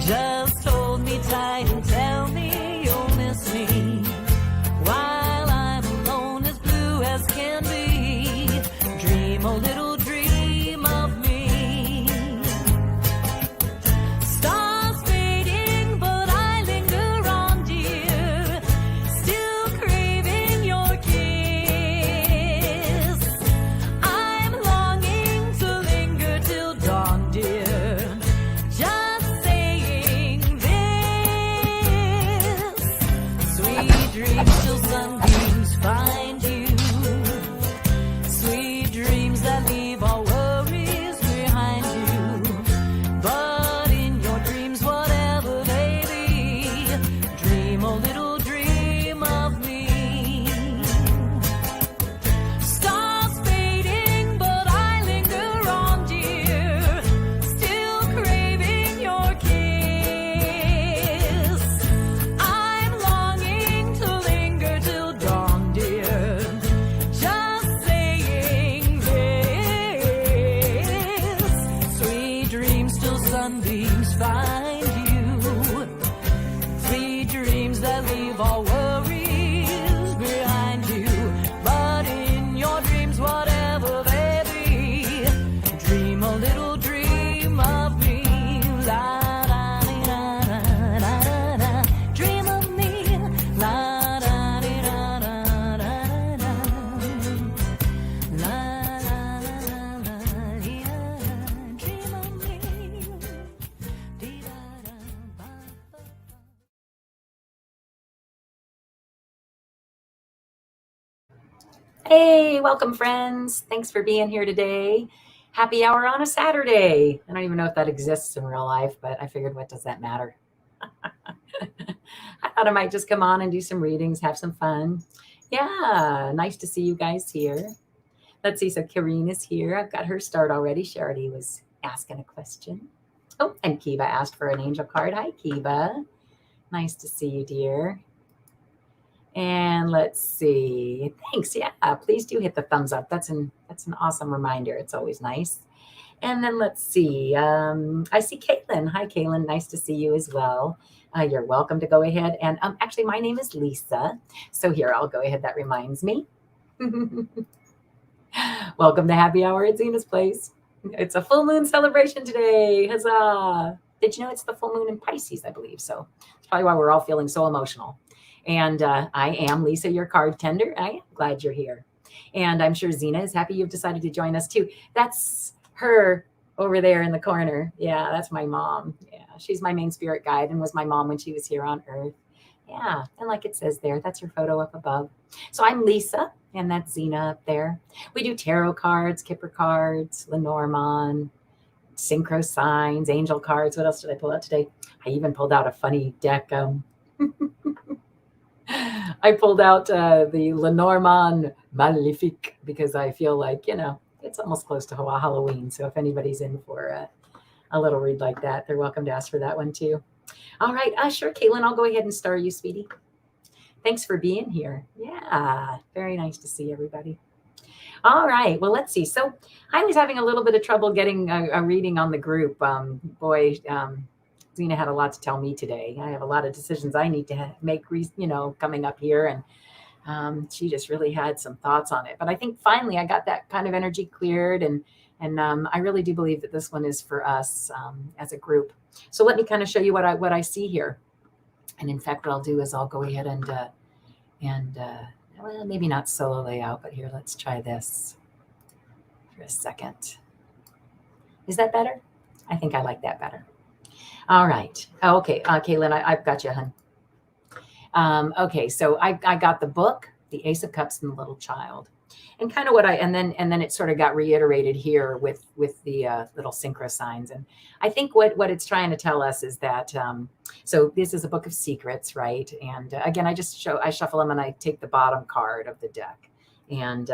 Just hold me tight and tell me you'll miss me while I'm alone, as blue as can be. Dream a little dream of me. Stars fading, but I linger on, dear, still craving your kiss. I'm longing to linger till dawn, dear. Dreams till sunbeams find you. Sweet dreams that leave all worries behind you. But in your dreams, whatever they be, dream a little dream of me. Stars fading, but I linger on, dear, still craving your kiss. I'm longing to linger till dawn, dear, just saying this. Sweet dreams till sunbeams find you. Sweet dreams that leave all worries behind you. But in your dreams, whatever they be, dream a little dream of me. La da da da da da. Dream of me. La da da da da da da. La la la la la. Dream of me. Dee da da ba ba. Hey, welcome friends. Thanks for being here today. Happy hour on a Saturday. I don't even know if that exists in real life, but I figured, what does that matter? I thought I might just come on and do some readings, have some fun. Yeah, nice to see you guys here. Let's see, so Karine is here. I've got her start already. She already was asking a question. Oh, and Kiva asked for an angel card. Hi, Kiva. Nice to see you, dear. And let's see. Thanks. Yeah, please do hit the thumbs up. That's an awesome reminder. It's always nice. And then let's see. I see Caitlin. Hi, Caitlin. Nice to see you as well. You're welcome to go ahead. And actually, my name is Lisa. So here, I'll go ahead. That reminds me. Welcome to Happy Hour at Zina's Place. It's a full moon celebration today. Huzzah. Did you know it's the full moon in Pisces, I believe? So that's probably why we're all feeling so emotional. And I am Lisa, your card tender. I am glad you're here. And I'm sure Zina is happy you've decided to join us too. That's her over there in the corner. Yeah, that's my mom. Yeah, she's my main spirit guide and was my mom when she was here on Earth. Yeah, and like it says there, that's her photo up above. So I'm Lisa, and that's Zina up there. We do tarot cards, Kipper cards, Lenormand, Syncho Signs, angel cards. What else did I pull out today? I even pulled out a funny deck. I pulled out the Lenormand Maléfique because I feel like, it's almost close to Halloween. So if anybody's in for a little read like that, they're welcome to ask for that one too. All right. Sure, Caitlin, I'll go ahead and star you, sweetie. Thanks for being here. Yeah, very nice to see everybody. All right. Well, let's see. So I was having a little bit of trouble getting a reading on the group. Zina had a lot to tell me today. I have a lot of decisions I need to make, coming up here. And she just really had some thoughts on it. But I think finally I got that kind of energy cleared. And I really do believe that this one is for us as a group. So let me kind of show you what I see here. And in fact, what I'll do is I'll go ahead and well, maybe not solo layout, but here, let's try this for a second. Is that better? I think I like that better. All right. Okay. Caitlin, I've got you, hun. Okay. So I got the book, the Ace of Cups and the Little Child, and kind of and then it sort of got reiterated here with the little synchro signs. And I think what it's trying to tell us is that, so this is a book of secrets, right? And again, I shuffle them and I take the bottom card of the deck. And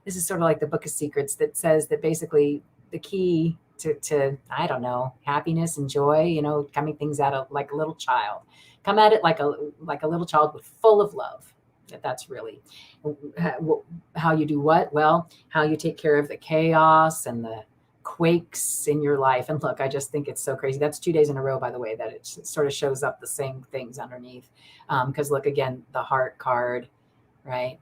this is sort of like the book of secrets that says that basically the key to I don't know, happiness and joy, coming things out of like a little child. Come at it like a little child, but full of love. That's really how you do what? Well, how you take care of the chaos and quakes in your life. And look, I just think it's so crazy. That's 2 days in a row, by the way, that it sort of shows up the same things underneath. Because look, again, the heart card, right?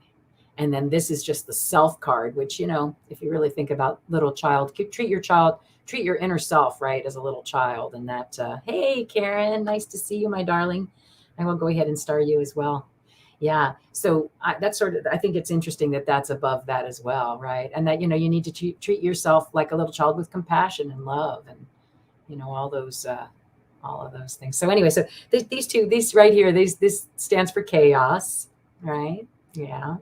And then this is just the self card, which, if you really think about little child, treat your inner self, right, as a little child. And that, hey, Karen, nice to see you, my darling. I will go ahead and star you as well. Yeah. So that's I think it's interesting that that's above that as well. Right. And that, you need to treat yourself like a little child with compassion and love and, all of those things. So anyway, so these right here, this stands for chaos, right? Yeah.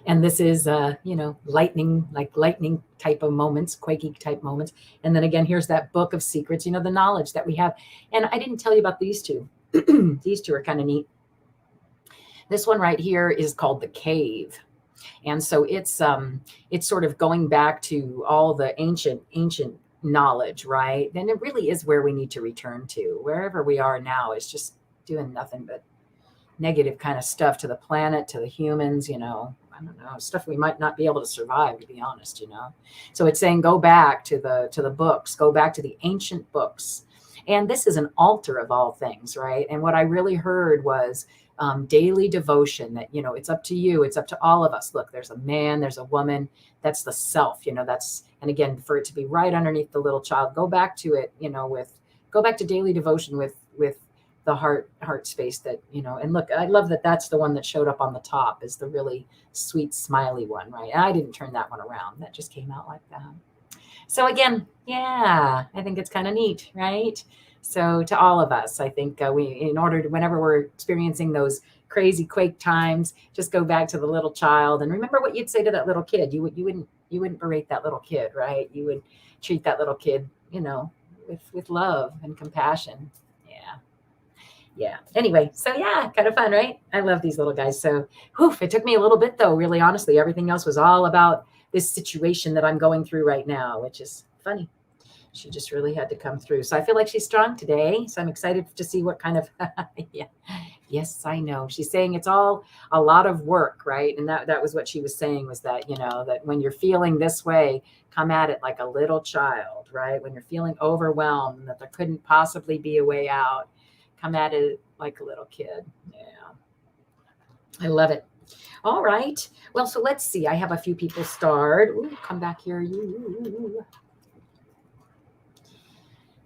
And this is, lightning type of moments, quaky type moments. And then again, here's that book of secrets, the knowledge that we have. And I didn't tell you about these two. These two are kind of neat. This one right here is called the cave. And so it's sort of going back to all the ancient knowledge, right? And it really is where we need to return to. Wherever we are now is just doing nothing but negative kind of stuff to the planet, to the humans, I don't know, stuff we might not be able to survive, to be honest, So it's saying go back to the books, go back to the ancient books. And this is an altar of all things, right? And what I really heard was daily devotion, that, it's up to you. It's up to all of us. Look, there's a man, there's a woman. That's the self, and again, for it to be right underneath the little child, go back to it, go back to daily devotion with the heart space that, and look, I love that that's the one that showed up on the top, is the really sweet, smiley one, right? And I didn't turn that one around. That just came out like that. So again, yeah, I think it's kind of neat, right? So to all of us, I think whenever we're experiencing those crazy quake times, just go back to the little child and remember what you'd say to that little kid. You wouldn't berate that little kid, right? You would treat that little kid, with love and compassion. Yeah. Anyway, so yeah, kind of fun, right? I love these little guys. So, it took me a little bit though, really honestly. Everything else was all about this situation that I'm going through right now, which is funny. She just really had to come through. So I feel like she's strong today. So I'm excited to see what kind of, yeah. Yes, I know. She's saying it's all a lot of work, right? And that was what she was saying, was that, that when you're feeling this way, come at it like a little child, right? When you're feeling overwhelmed, that there couldn't possibly be a way out, come at it like a little kid. Yeah. I love it. All right. Well, so let's see. I have a few people starred. Ooh, come back here.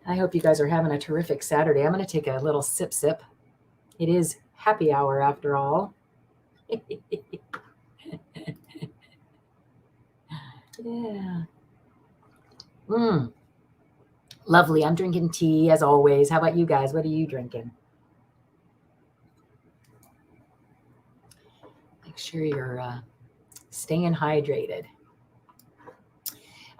I hope you guys are having a terrific Saturday. I'm going to take a little sip. It is happy hour after all. Yeah. Lovely. I'm drinking tea as always. How about you guys? What are you drinking? Make sure you're staying hydrated.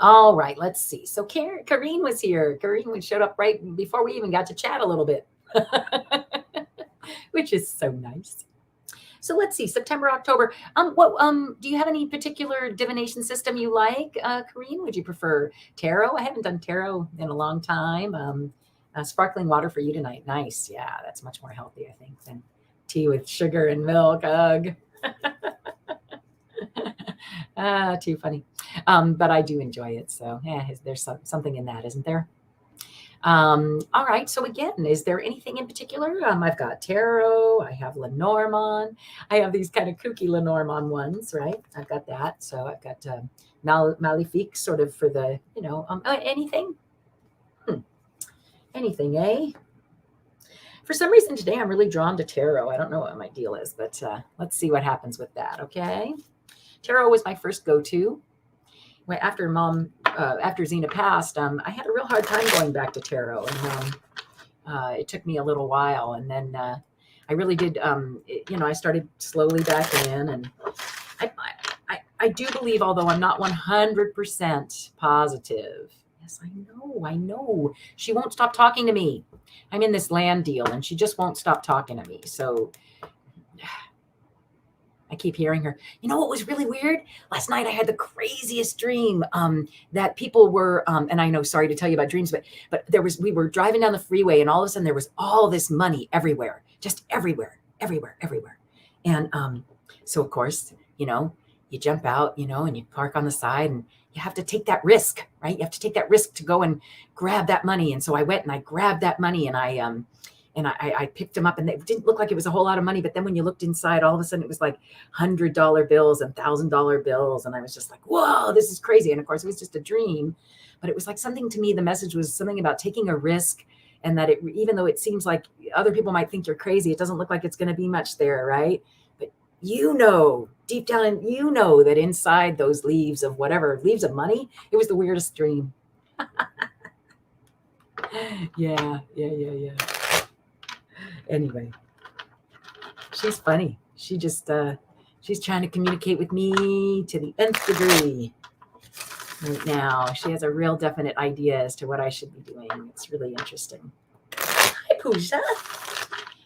All right, let's see. So Kareen was here. Kareen showed up right before we even got to chat a little bit, which is so nice. So let's see, September, October. Do you have any particular divination system you like, Kareen? Would you prefer tarot? I haven't done tarot in a long time. Sparkling water for you tonight. Nice. Yeah, that's much more healthy, I think, than tea with sugar and milk. Ugh. Too funny. But I do enjoy it. So there's something in that, isn't there? All right. So again, is there anything in particular? I've got tarot. I have Lenormand. I have these kind of kooky Lenormand ones, right? I've got that. So I've got Malefique, sort of for the, anything. Anything, eh? For some reason today, I'm really drawn to tarot. I don't know what my deal is, but let's see what happens with that. Okay. Tarot was my first go-to. After Zina passed, I had a real hard time going back to tarot, and it took me a little while. And then I really did, I started slowly back in, and I do believe, although I'm not 100% positive. Yes, I know. She won't stop talking to me. I'm in this land deal, and she just won't stop talking to me. So I keep hearing her. You know what was really weird? Last night I had the craziest dream that people were, and I know, sorry to tell you about dreams, but we were driving down the freeway, and all of a sudden there was all this money everywhere, just everywhere. And so of course, you jump out, and you park on the side, and you have to take that risk, right? You have to take that risk to go and grab that money. And so I went and I grabbed that money, and I picked them up, and it didn't look like it was a whole lot of money. But then when you looked inside, all of a sudden it was like $100 bills and $1,000 bills. And I was just like, whoa, this is crazy. And of course it was just a dream, but it was like something to me. The message was something about taking a risk, and that even though it seems like other people might think you're crazy, it doesn't look like it's going to be much there, right? But deep down, that inside those leaves of money, it was the weirdest dream. Yeah. Anyway, she's funny. She's trying to communicate with me to the nth degree right now. She has a real definite idea as to what I should be doing. It's really interesting. Hi, Pooja.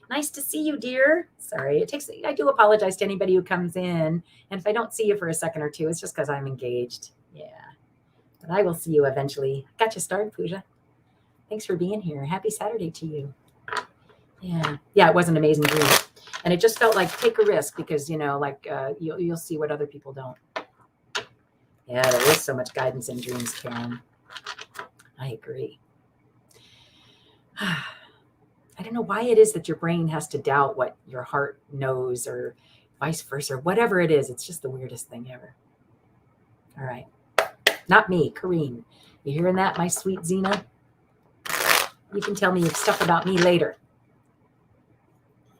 Nice to see you, dear. Sorry, I do apologize to anybody who comes in. And if I don't see you for a second or two, it's just because I'm engaged. Yeah. But I will see you eventually. Got you started, Pooja. Thanks for being here. Happy Saturday to you. Yeah, it was an amazing dream. And it just felt like take a risk, because, you'll see what other people don't. Yeah, there is so much guidance in dreams, Karen. I agree. I don't know why it is that your brain has to doubt what your heart knows, or vice versa, or whatever it is. It's just the weirdest thing ever. All right. Not me, Kareen. You hearing that, my sweet Zina? You can tell me stuff about me later.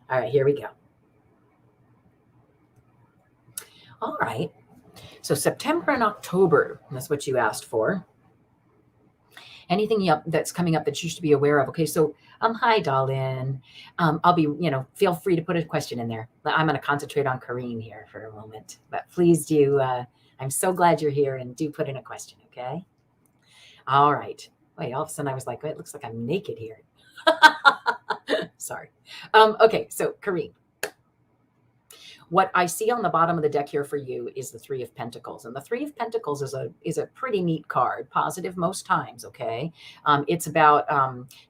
All right, here we go. All right. So September and October, that's what you asked for. Anything that's coming up that you should be aware of. Okay, so hi, darling. I'll be, feel free to put a question in there. I'm going to concentrate on Kareen here for a moment. But please do, I'm so glad you're here, and do put in a question, okay? All right. Wait, all of a sudden I was like, it looks like I'm naked here. Sorry. Okay, so Kareen. What I see on the bottom of the deck here for you is the Three of Pentacles. And the Three of Pentacles is a pretty neat card, positive most times, okay? It's about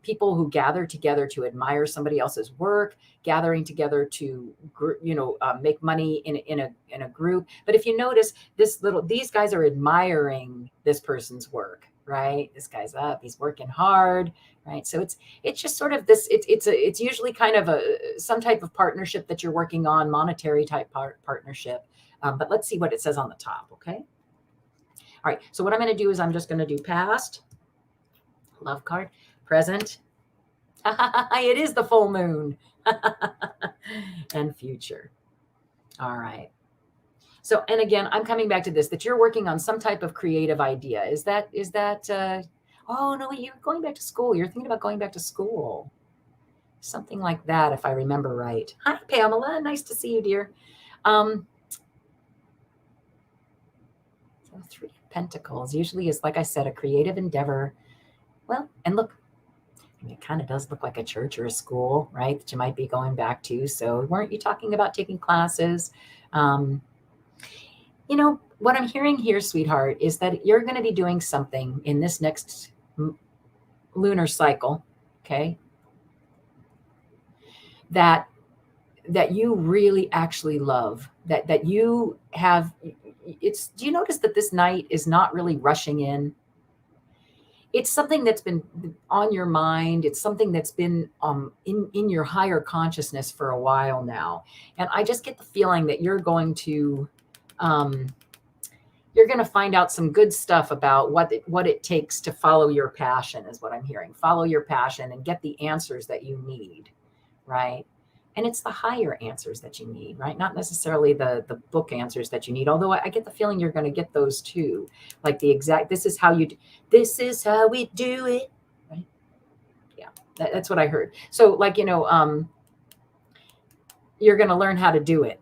people who gather together to admire somebody else's work, gathering together to, make money in a group. But if you notice, these guys are admiring this person's work, right? This guy's up, he's working hard, right? So it's just sort of this, it's usually kind of some type of partnership that you're working on, monetary type partnership. But let's see what it says on the top, okay? All right, so what I'm going to do is I'm just going to do past, love card, present. It is the full moon. And future. All right. So, and again, I'm coming back to this, that you're working on some type of creative idea. Is that, oh no, you're going back to school. You're thinking about going back to school. Something like that, if I remember right. Hi, Pamela. Nice to see you, dear. So Three of Pentacles usually is, like I said, a creative endeavor. Well, and look, it kind of does look like a church or a school, right, that you might be going back to. So weren't you talking about taking classes? What I'm hearing here, sweetheart, is that you're going to be doing something in this next lunar cycle, okay, that you really actually love, that you have. Do you notice that this night is not really rushing in? It's something that's been on your mind. It's something that's been in your higher consciousness for a while now. And I just get the feeling that you're going to find out some good stuff about what it takes to follow your passion, is what I'm hearing. Follow your passion and get the answers that you need, right? And it's the higher answers that you need, right? Not necessarily the book answers that you need, although I get the feeling you're going to get those too. Like this is how we do it, right? Yeah, that's what I heard. So like, you're going to learn how to do it.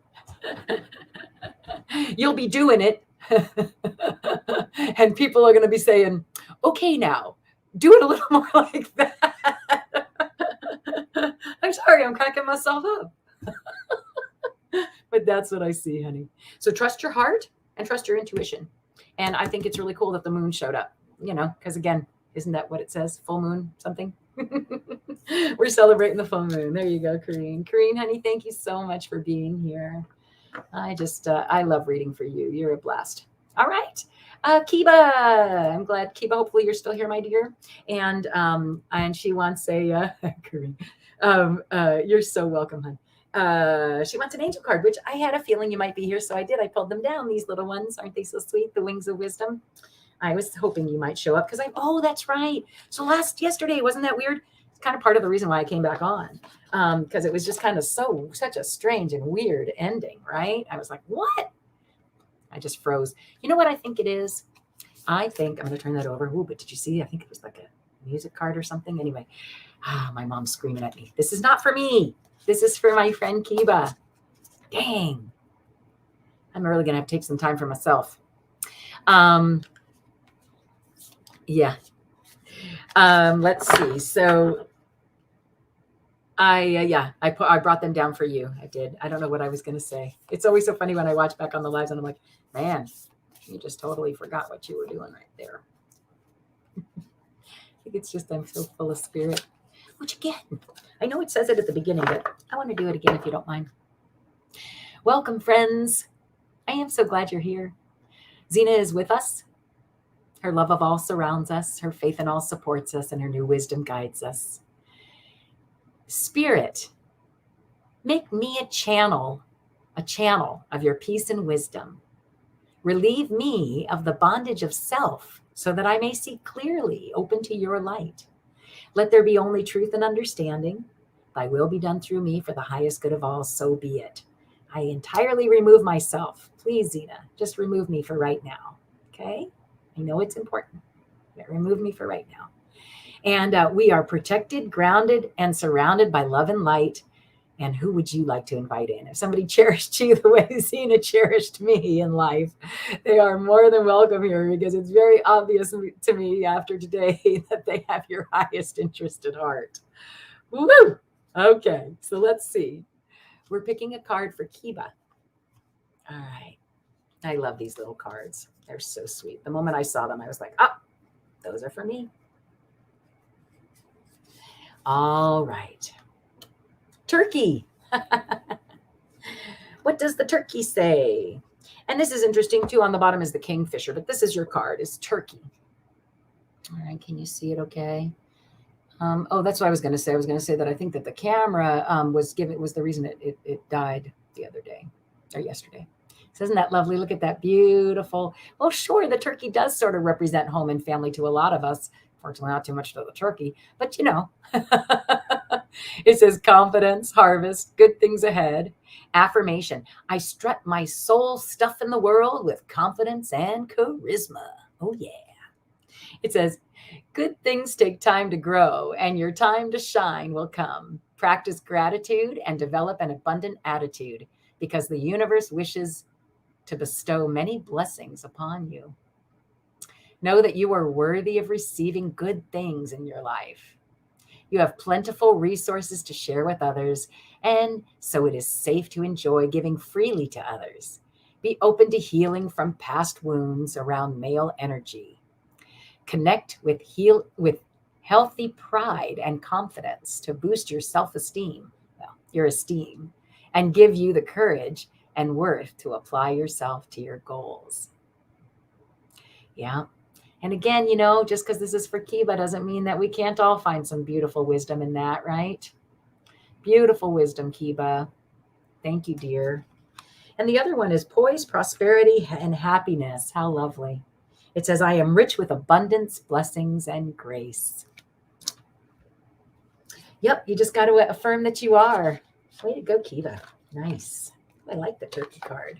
You'll be doing it. And people are going to be saying, okay, now do it a little more like that. I'm sorry, I'm cracking myself up. But that's what I see, honey. So trust your heart and trust your intuition. And I think it's really cool that the moon showed up, because again, isn't that what it says? Full moon something? We're celebrating the full moon. There you go, Kareen. Kareen, honey, thank you so much for being here. I love reading for you. You're a blast. All right. Kiba, I'm glad. Kiba, hopefully you're still here, my dear. And she wants a, you're so welcome, hon. She wants an angel card, which I had a feeling you might be here, so I did. I pulled them down, these little ones. Aren't they so sweet? The wings of wisdom. I was hoping you might show up because that's right. So yesterday, wasn't that weird? It's kind of part of the reason why I came back on. Because it was just kind of such a strange and weird ending, right? I was like, what? I just froze. You know what I think it is? I think I'm going to turn that over. Ooh, but did you see? I think it was like a music card or something. Anyway, my mom's screaming at me. This is not for me. This is for my friend Kiba. Dang. I'm really going to have to take some time for myself. Yeah. Let's see. So I brought them down for you. I did. I don't know what I was going to say. It's always so funny when I watch back on the lives and I'm like, man, you just totally forgot what you were doing right there. I think it's just I'm so full of spirit. Which again, I know it says it at the beginning, but I want to do it again if you don't mind. Welcome, friends. I am so glad you're here. Zina is with us. Her love of all surrounds us. Her faith in all supports us, and her new wisdom guides us. Spirit, make me a channel of your peace and wisdom. Relieve me of the bondage of self so that I may see clearly, open to your light. Let there be only truth and understanding. Thy will be done through me for the highest good of all, so be it. I entirely remove myself. Please, Zina, just remove me for right now. Okay? I know it's important, but remove me for right now. And we are protected, grounded, and surrounded by love and light. And who would you like to invite in? If somebody cherished you the way Zina cherished me in life, they are more than welcome here because it's very obvious to me after today that they have your highest interest at heart. Woo! Okay, so let's see. We're picking a card for Kiba. All right. I love these little cards. They're so sweet. The moment I saw them, I was like, those are for me. All right. Turkey. What does the turkey say? And this is interesting too. On the bottom is the kingfisher, but this is your card. It's turkey. All right. Can you see it okay? That's what I was going to say. I was going to say that I think that the camera was the reason it died the other day or yesterday. So isn't that lovely? Look at that beautiful. Well, sure, the turkey does sort of represent home and family to a lot of us. Fortunately, not too much to the turkey, but you know. It says confidence, harvest, good things ahead. Affirmation. I strut my soul stuff in the world with confidence and charisma. Oh, yeah. It says, good things take time to grow and your time to shine will come. Practice gratitude and develop an abundant attitude because the universe wishes to bestow many blessings upon you. Know that you are worthy of receiving good things in your life. You have plentiful resources to share with others, and so it is safe to enjoy giving freely to others. Be open to healing from past wounds around male energy. Connect with healthy pride and confidence to boost your self-esteem, your esteem, and give you the courage and worth to apply yourself to your goals. Yeah. And again, just because this is for Kiba doesn't mean that we can't all find some beautiful wisdom in that, right? Beautiful wisdom, Kiba. Thank you, dear. And the other one is poise, prosperity, and happiness. How lovely. It says, I am rich with abundance, blessings, and grace. Yep, you just got to affirm that you are. Way to go, Kiba. Nice. I like the turkey card.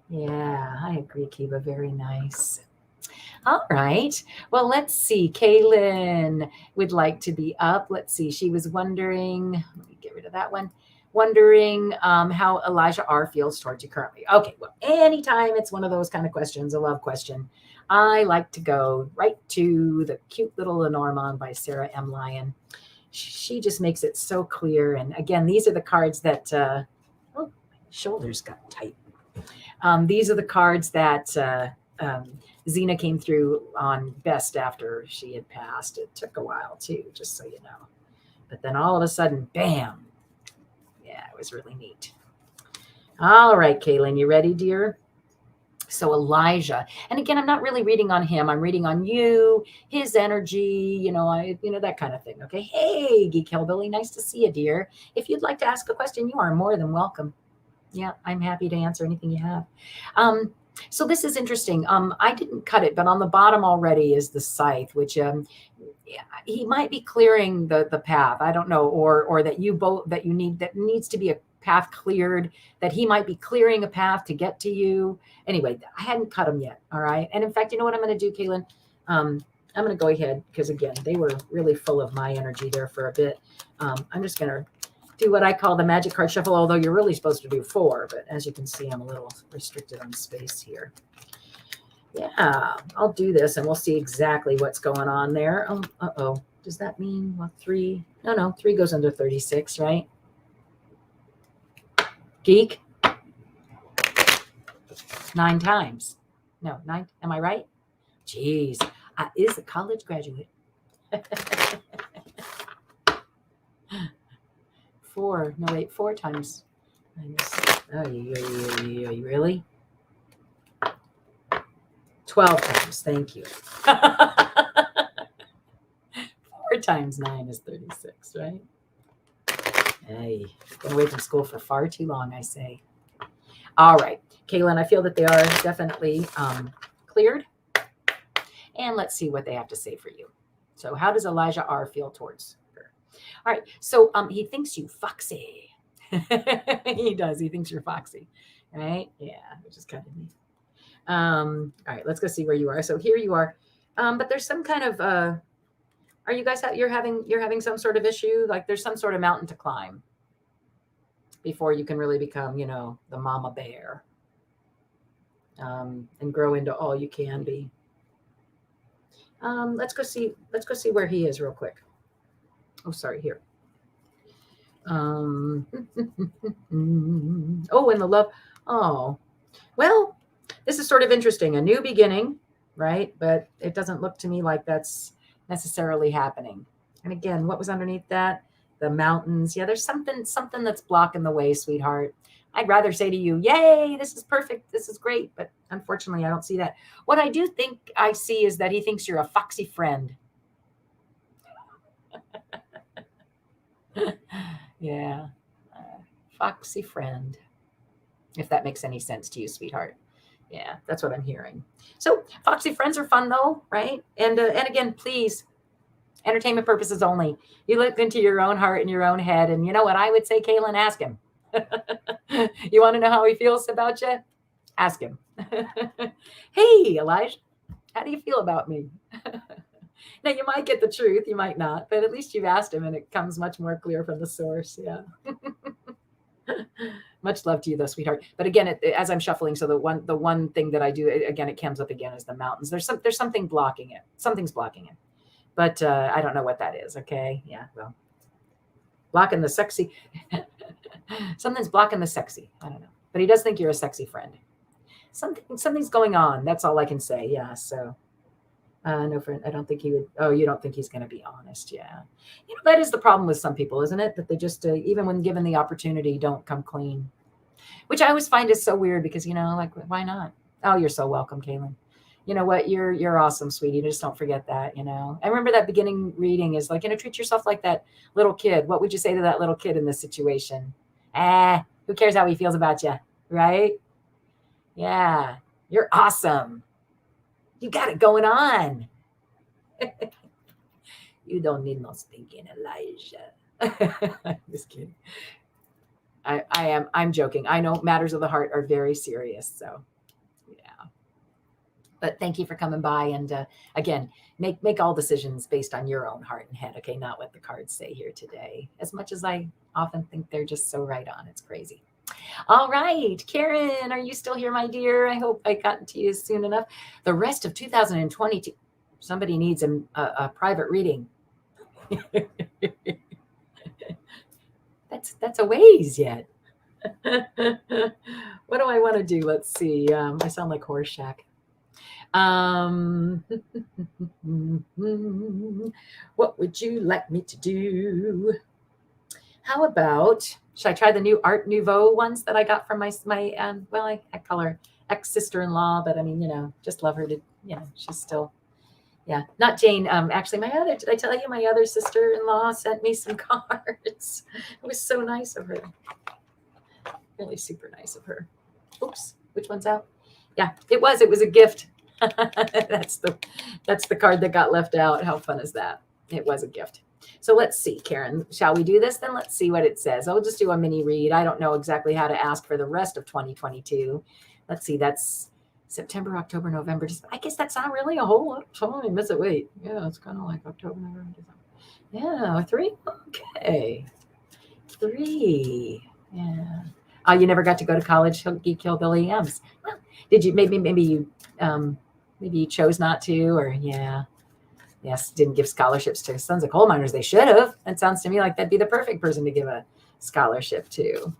Yeah, I agree, Kiba. Very nice. All right. Well, let's see. Kaylin would like to be up. Let's see. She was wondering, let me get rid of that one. Wondering how Elijah R. feels towards you currently. Okay. Well, anytime it's one of those kind of questions, a love question, I like to go right to the cute little Lenormand by Sarah M. Lyon. She just makes it so clear. And again, these are the cards that, my shoulders got tight. These are the cards that Zina came through on best after she had passed. It took a while too, just so you know. But then all of a sudden, bam. Yeah, it was really neat. All right, Kaylin, you ready, dear? So Elijah, and again, I'm not really reading on him. I'm reading on you, his energy, that kind of thing. Okay. Hey, Geek Hillbilly, nice to see you, dear. If you'd like to ask a question, you are more than welcome. Yeah, I'm happy to answer anything you have. So this is interesting. I didn't cut it, but on the bottom already is the scythe, which he might be clearing the path. I don't know, or that needs to be a path cleared, that he might be clearing a path to get to you. Anyway, I hadn't cut him yet. All right. And in fact, you know what I'm going to do, Kaylin? I'm going to go ahead because, again, they were really full of my energy there for a bit. I'm just going to do what I call the magic card shuffle, although you're really supposed to do 4. But as you can see, I'm a little restricted on space here. Yeah, I'll do this and we'll see exactly what's going on there. Uh-oh. Does that mean, 3? No, 3 goes under 36, right? Geek? 9 times. No, 9. Am I right? Jeez, I is a college graduate. 4. No, wait, 4 times. Oh, you really? 12 times. Thank you. 4 times 9 is 36, right? Hey, been away from school for far too long, I say. All right, Kaylin, I feel that they are definitely cleared. And let's see what they have to say for you. So how does Elijah R. feel towards her? All right, so he thinks you foxy. He does. He thinks you're foxy, right? Yeah, which is kind of neat. All right, let's go see where you are. So here you are. But there's some kind of, are you guys, you're having some sort of issue? Like there's some sort of mountain to climb before you can really become, the mama bear, and grow into all you can be. Let's go see where he is real quick. Oh, sorry, here. Oh, and the love. Oh, well, this is sort of interesting. A new beginning, right? But it doesn't look to me like that's necessarily happening. And again, what was underneath that? The mountains. Yeah, there's something that's blocking the way, sweetheart. I'd rather say to you, yay, this is perfect. This is great. But unfortunately, I don't see that. What I do think I see is that he thinks you're a foxy friend. Yeah. Foxy friend. If that makes any sense to you, sweetheart. Yeah, that's what I'm hearing. So foxy friends are fun though, right? And again, please, entertainment purposes only. You look into your own heart and your own head. And you know what I would say, Kaylin? Ask him. You want to know how he feels about you? Ask him. Hey, Elijah, how do you feel about me? Now, you might get the truth. You might not. But at least you've asked him and it comes much more clear from the source. Yeah. Much love to you, though, sweetheart. But again, as I'm shuffling, so the one thing that I do, again, it comes up again is the mountains. There's something blocking it. Something's blocking it. But I don't know what that is. Okay. Yeah. Well, blocking the sexy. Something's blocking the sexy. I don't know. But he does think you're a sexy friend. Something's going on. That's all I can say. Yeah. So no, friend. I don't think he would. Oh, you don't think he's going to be honest? Yeah. That is the problem with some people, isn't it? That they just, even when given the opportunity, don't come clean. Which I always find is so weird because, like, why not? Oh, you're so welcome, Kaylin. You know what? You're awesome, sweetie. Just don't forget that, I remember that beginning reading is like, treat yourself like that little kid. What would you say to that little kid in this situation? Who cares how he feels about you, right? Yeah, you're awesome. You got it going on. You don't need no stinking Elijah. Just kidding. I'm joking. I know matters of the heart are very serious. So, yeah. But thank you for coming by. And again, make all decisions based on your own heart and head. Okay, not what the cards say here today. As much as I often think they're just so right on, it's crazy. All right, Karen, are you still here, my dear? I hope I got to you soon enough. The rest of 2022. Somebody needs a private reading. That's a ways yet. What do I want to do? Let's see. I sound like Horseshack. What would you like me to do? How about, should I try the new Art Nouveau ones that I got from my I color ex-sister-in-law, but I mean, just love her to, she's still, yeah, not Jane. Actually, did I tell you my other sister-in-law sent me some cards? It was so nice of her. Really super nice of her. Oops, which one's out? Yeah, it was a gift. That's the card that got left out. How fun is that? It was a gift. So let's see, Karen, shall we do this? Then let's see what it says. I'll just do a mini read. I don't know exactly how to ask for the rest of 2022. Let's see, that's September, October, November. I guess that's not really a whole lot of time, is it? Wait, yeah, it's kind of like October, November, December. Yeah, 3? Okay. 3. Yeah. Oh, you never got to go to college, Geek Hillbilly Ems. Well, did you? Maybe you chose not to, or yes, didn't give scholarships to sons of coal miners. They should have. That sounds to me like that'd be the perfect person to give a scholarship to.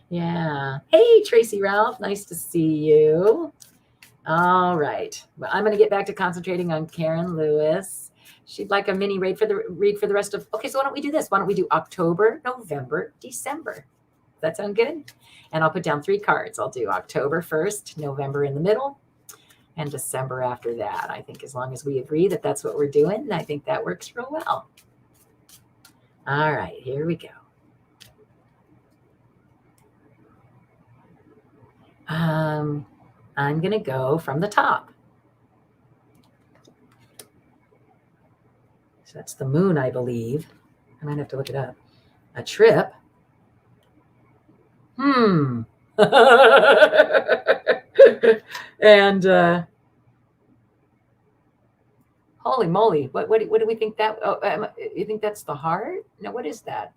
Yeah. Hey, Tracy Ralph, nice to see you. All right. Well, I'm going to get back to concentrating on Karen Lewis. She'd like a mini read for the rest of. Okay, so why don't we do this? Why don't we do October, November, December? Does that sound good? And I'll put down 3 cards. I'll do October 1st, November in the middle, and December after that. I think as long as we agree that that's what we're doing, I think that works real well. All right, here we go. I'm going to go from the top. So that's the moon, I believe. I might have to look it up. A trip. And holy moly, what do we think that? Oh, you think that's the heart? No, what is that?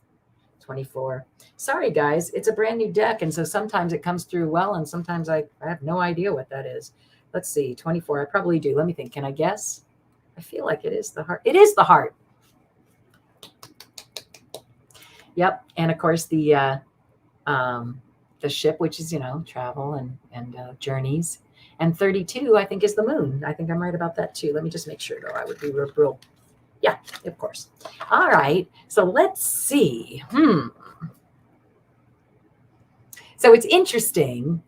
24. Sorry, guys, it's a brand new deck, and so sometimes it comes through well, and sometimes I have no idea what that is. Let's see, 24. I probably do. Let me think. Can I guess? I feel like it is the heart. It is the heart. Yep, and of course the ship, which is travel and journeys. And 32, I think, is the moon. I think I'm right about that too. Let me just make sure, though. I would be real. Yeah, of course. All right. So let's see. So it's interesting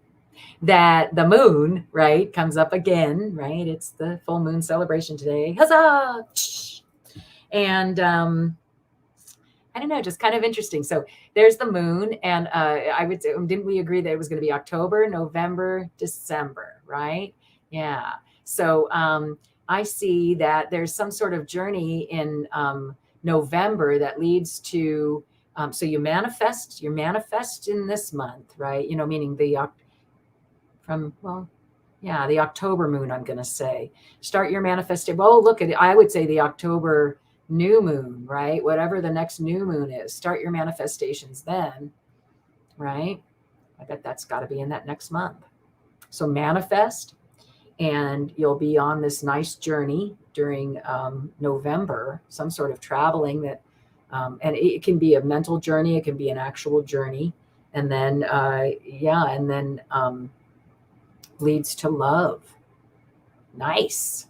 that the moon, right, comes up again, right? It's the full moon celebration today. Huzzah! And I don't know, just kind of interesting. So there's the moon, and I would say, didn't we agree that it was going to be October, November, December, right? Yeah. So I see that there's some sort of journey in November that leads to, so you manifest in this month, right? Meaning the October moon, I'm going to say. Start your manifesting. Well, look at it. I would say the October new moon, right? Whatever the next new moon is, start your manifestations then, right? I bet that's got to be in that next month. So manifest, and you'll be on this nice journey during November, some sort of traveling that, and it can be a mental journey, it can be an actual journey, and then leads to love. Nice.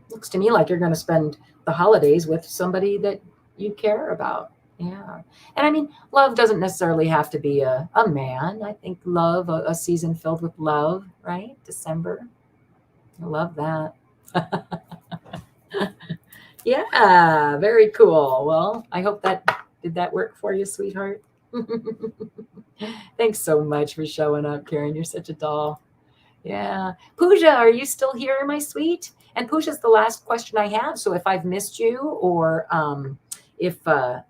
Looks to me like you're going to spend the holidays with somebody that you care about. Yeah. And I mean, love doesn't necessarily have to be a man. I think love, a season filled with love, right? December. I love that. Yeah, very cool. Well, I hope did that work for you, sweetheart? Thanks so much for showing up, Karen. You're such a doll. Yeah. Pooja, are you still here, my sweet? And Pooja's the last question I have. So if I've missed you, or if I've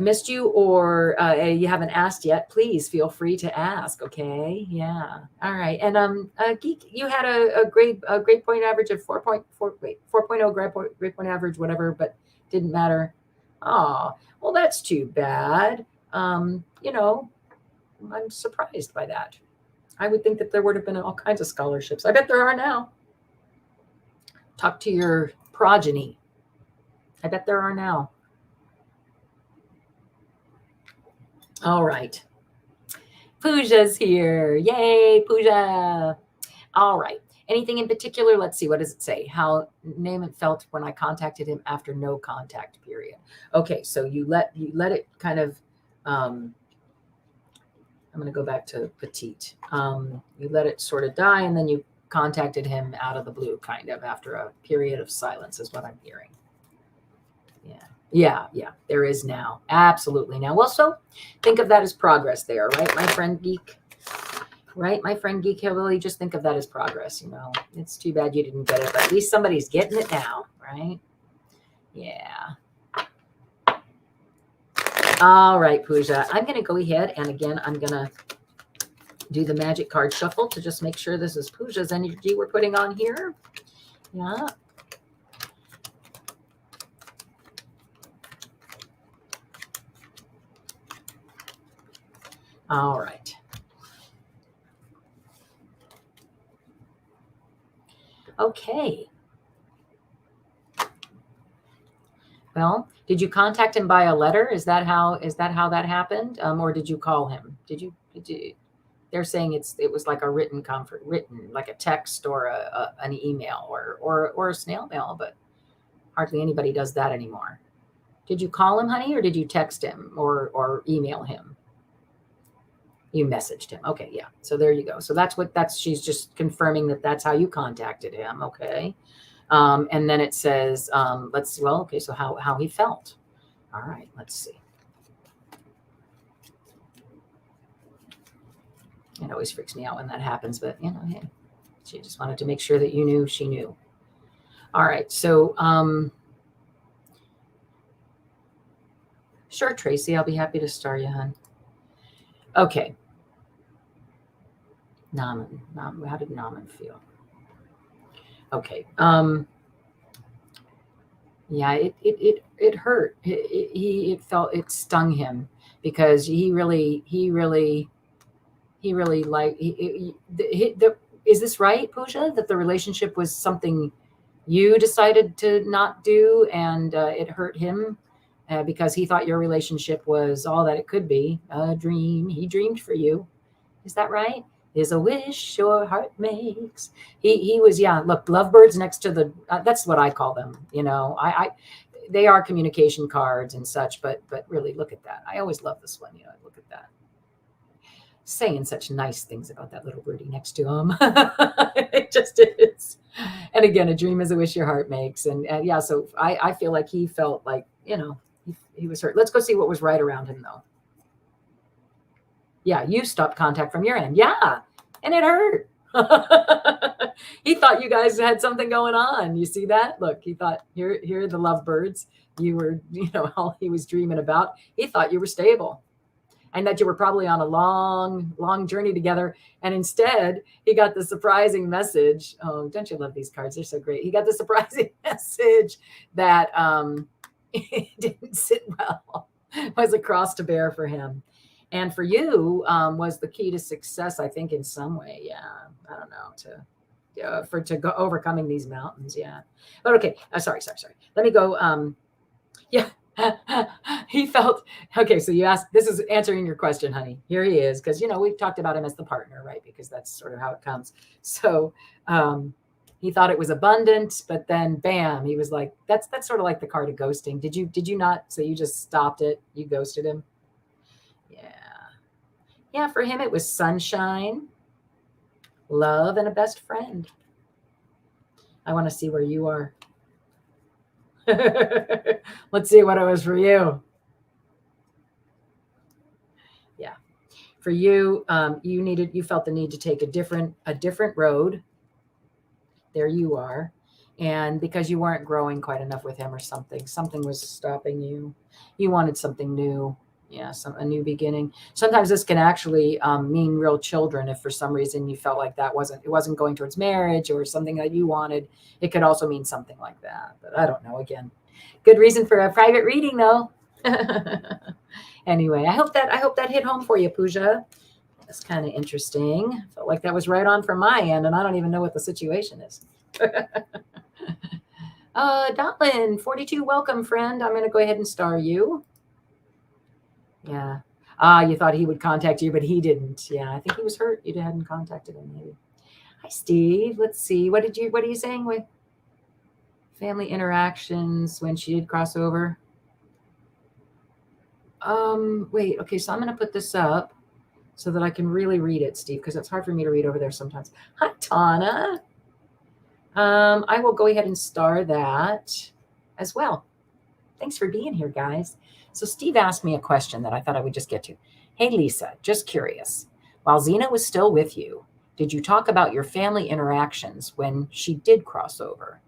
missed you, or you haven't asked yet, please feel free to ask. Okay. Yeah. All right. And Geek, you had a grade point average of 4.0 grade point average, whatever, but didn't matter. Oh, well, that's too bad. I'm surprised by that. I would think that there would have been all kinds of scholarships. I bet there are now. Talk to your progeny. I bet there are now. All right. Pooja's here. Yay, Pooja. All right. Anything in particular? Let's see. What does it say? How Naaman felt when I contacted him after no contact period. Okay, so you let it kind of I'm going to go back to petite. You let it sort of die, and then you contacted him out of the blue, kind of, after a period of silence, is what I'm hearing. Yeah. There is now. Absolutely now. Well, so think of that as progress there, right, my friend Geek? Right, my friend Geek Hillbilly? Just think of that as progress, It's too bad you didn't get it, but at least somebody's getting it now, right? Yeah. All right, Pooja. I'm going to go ahead, and again, I'm going to do the magic card shuffle to just make sure this is Pooja's energy we're putting on here. Yeah. All right. Okay. Well, did you contact him by a letter? Is that how that happened? Or did you call him? Did you? They're saying it was like a written like a text or an email or a snail mail, but hardly anybody does that anymore. Did you call him, honey, or did you text him or email him? You messaged him. Okay, yeah. So there you go. So she's just confirming that's how you contacted him. Okay. And then it says, so how he felt. All right, let's see. It always freaks me out when that happens, but hey, she just wanted to make sure that you knew she knew. All right, so sure, Tracy, I'll be happy to star you, hon. Okay. Naman, how did Naman feel? Okay. Yeah, it hurt. It stung him because he really like. Is this right, Pooja? That the relationship was something you decided to not do, and it hurt him because he thought your relationship was all that it could be. A dream. He dreamed for you. Is that right? Is a wish your heart makes. He was, yeah. Look, lovebirds next to the. That's what I call them. They are communication cards and such. But really, look at that. I always love this one. Look at that. Saying such nice things about that little birdie next to him. It just is. And again, a dream is a wish your heart makes. And yeah, so I feel like he felt like he was hurt. Let's go see what was right around him though. Yeah, you stopped contact from your end. Yeah, and it hurt. He thought you guys had something going on. You see that? Look, he thought, here are the lovebirds. You were, all he was dreaming about. He thought you were stable and that you were probably on a long, long journey together. And instead, he got the surprising message. Oh, don't you love these cards? They're so great. He got the surprising message that it didn't sit well. It was a cross to bear for him. And for you, was the key to success, I think, in some way. Yeah, I don't know, to go overcoming these mountains. Yeah, but okay. Sorry. Let me go. Yeah, he felt okay. So you asked. This is answering your question, honey. Here he is, because we've talked about him as the partner, right? Because that's sort of how it comes. So he thought it was abundant, but then bam, he was like, that's sort of like the card of ghosting. Did you not? So you just stopped it. You ghosted him. Yeah, for him, it was sunshine, love, and a best friend. I want to see where you are. Let's see what it was for you. Yeah. For you, you felt the need to take a different road. There you are. And because you weren't growing quite enough with him or something was stopping you. You wanted something new. Yeah, a new beginning. Sometimes this can actually mean real children. If for some reason you felt like it wasn't going towards marriage or something that you wanted, it could also mean something like that. But I don't know. Again, good reason for a private reading, though. Anyway, I hope that hit home for you, Pooja. That's kind of interesting. Felt like that was right on from my end, and I don't even know what the situation is. Dotlin, 42, welcome, friend. I'm going to go ahead and star you. Yeah. You thought he would contact you, but he didn't. Yeah, I think he was hurt. You hadn't contacted him, maybe. Hi, Steve. Let's see. What are you saying with family interactions when she did cross over? Wait. Okay, so I'm going to put this up. so that I can really read it, Steve, because it's hard for me to read over there sometimes. Hi, Tana. I will go ahead and star that as well. Thanks for being here, guys. So Steve asked me a question that I thought I would just get to. Hey, Lisa, just curious. While Zina was still with you, did you talk about your family interactions when she did cross over?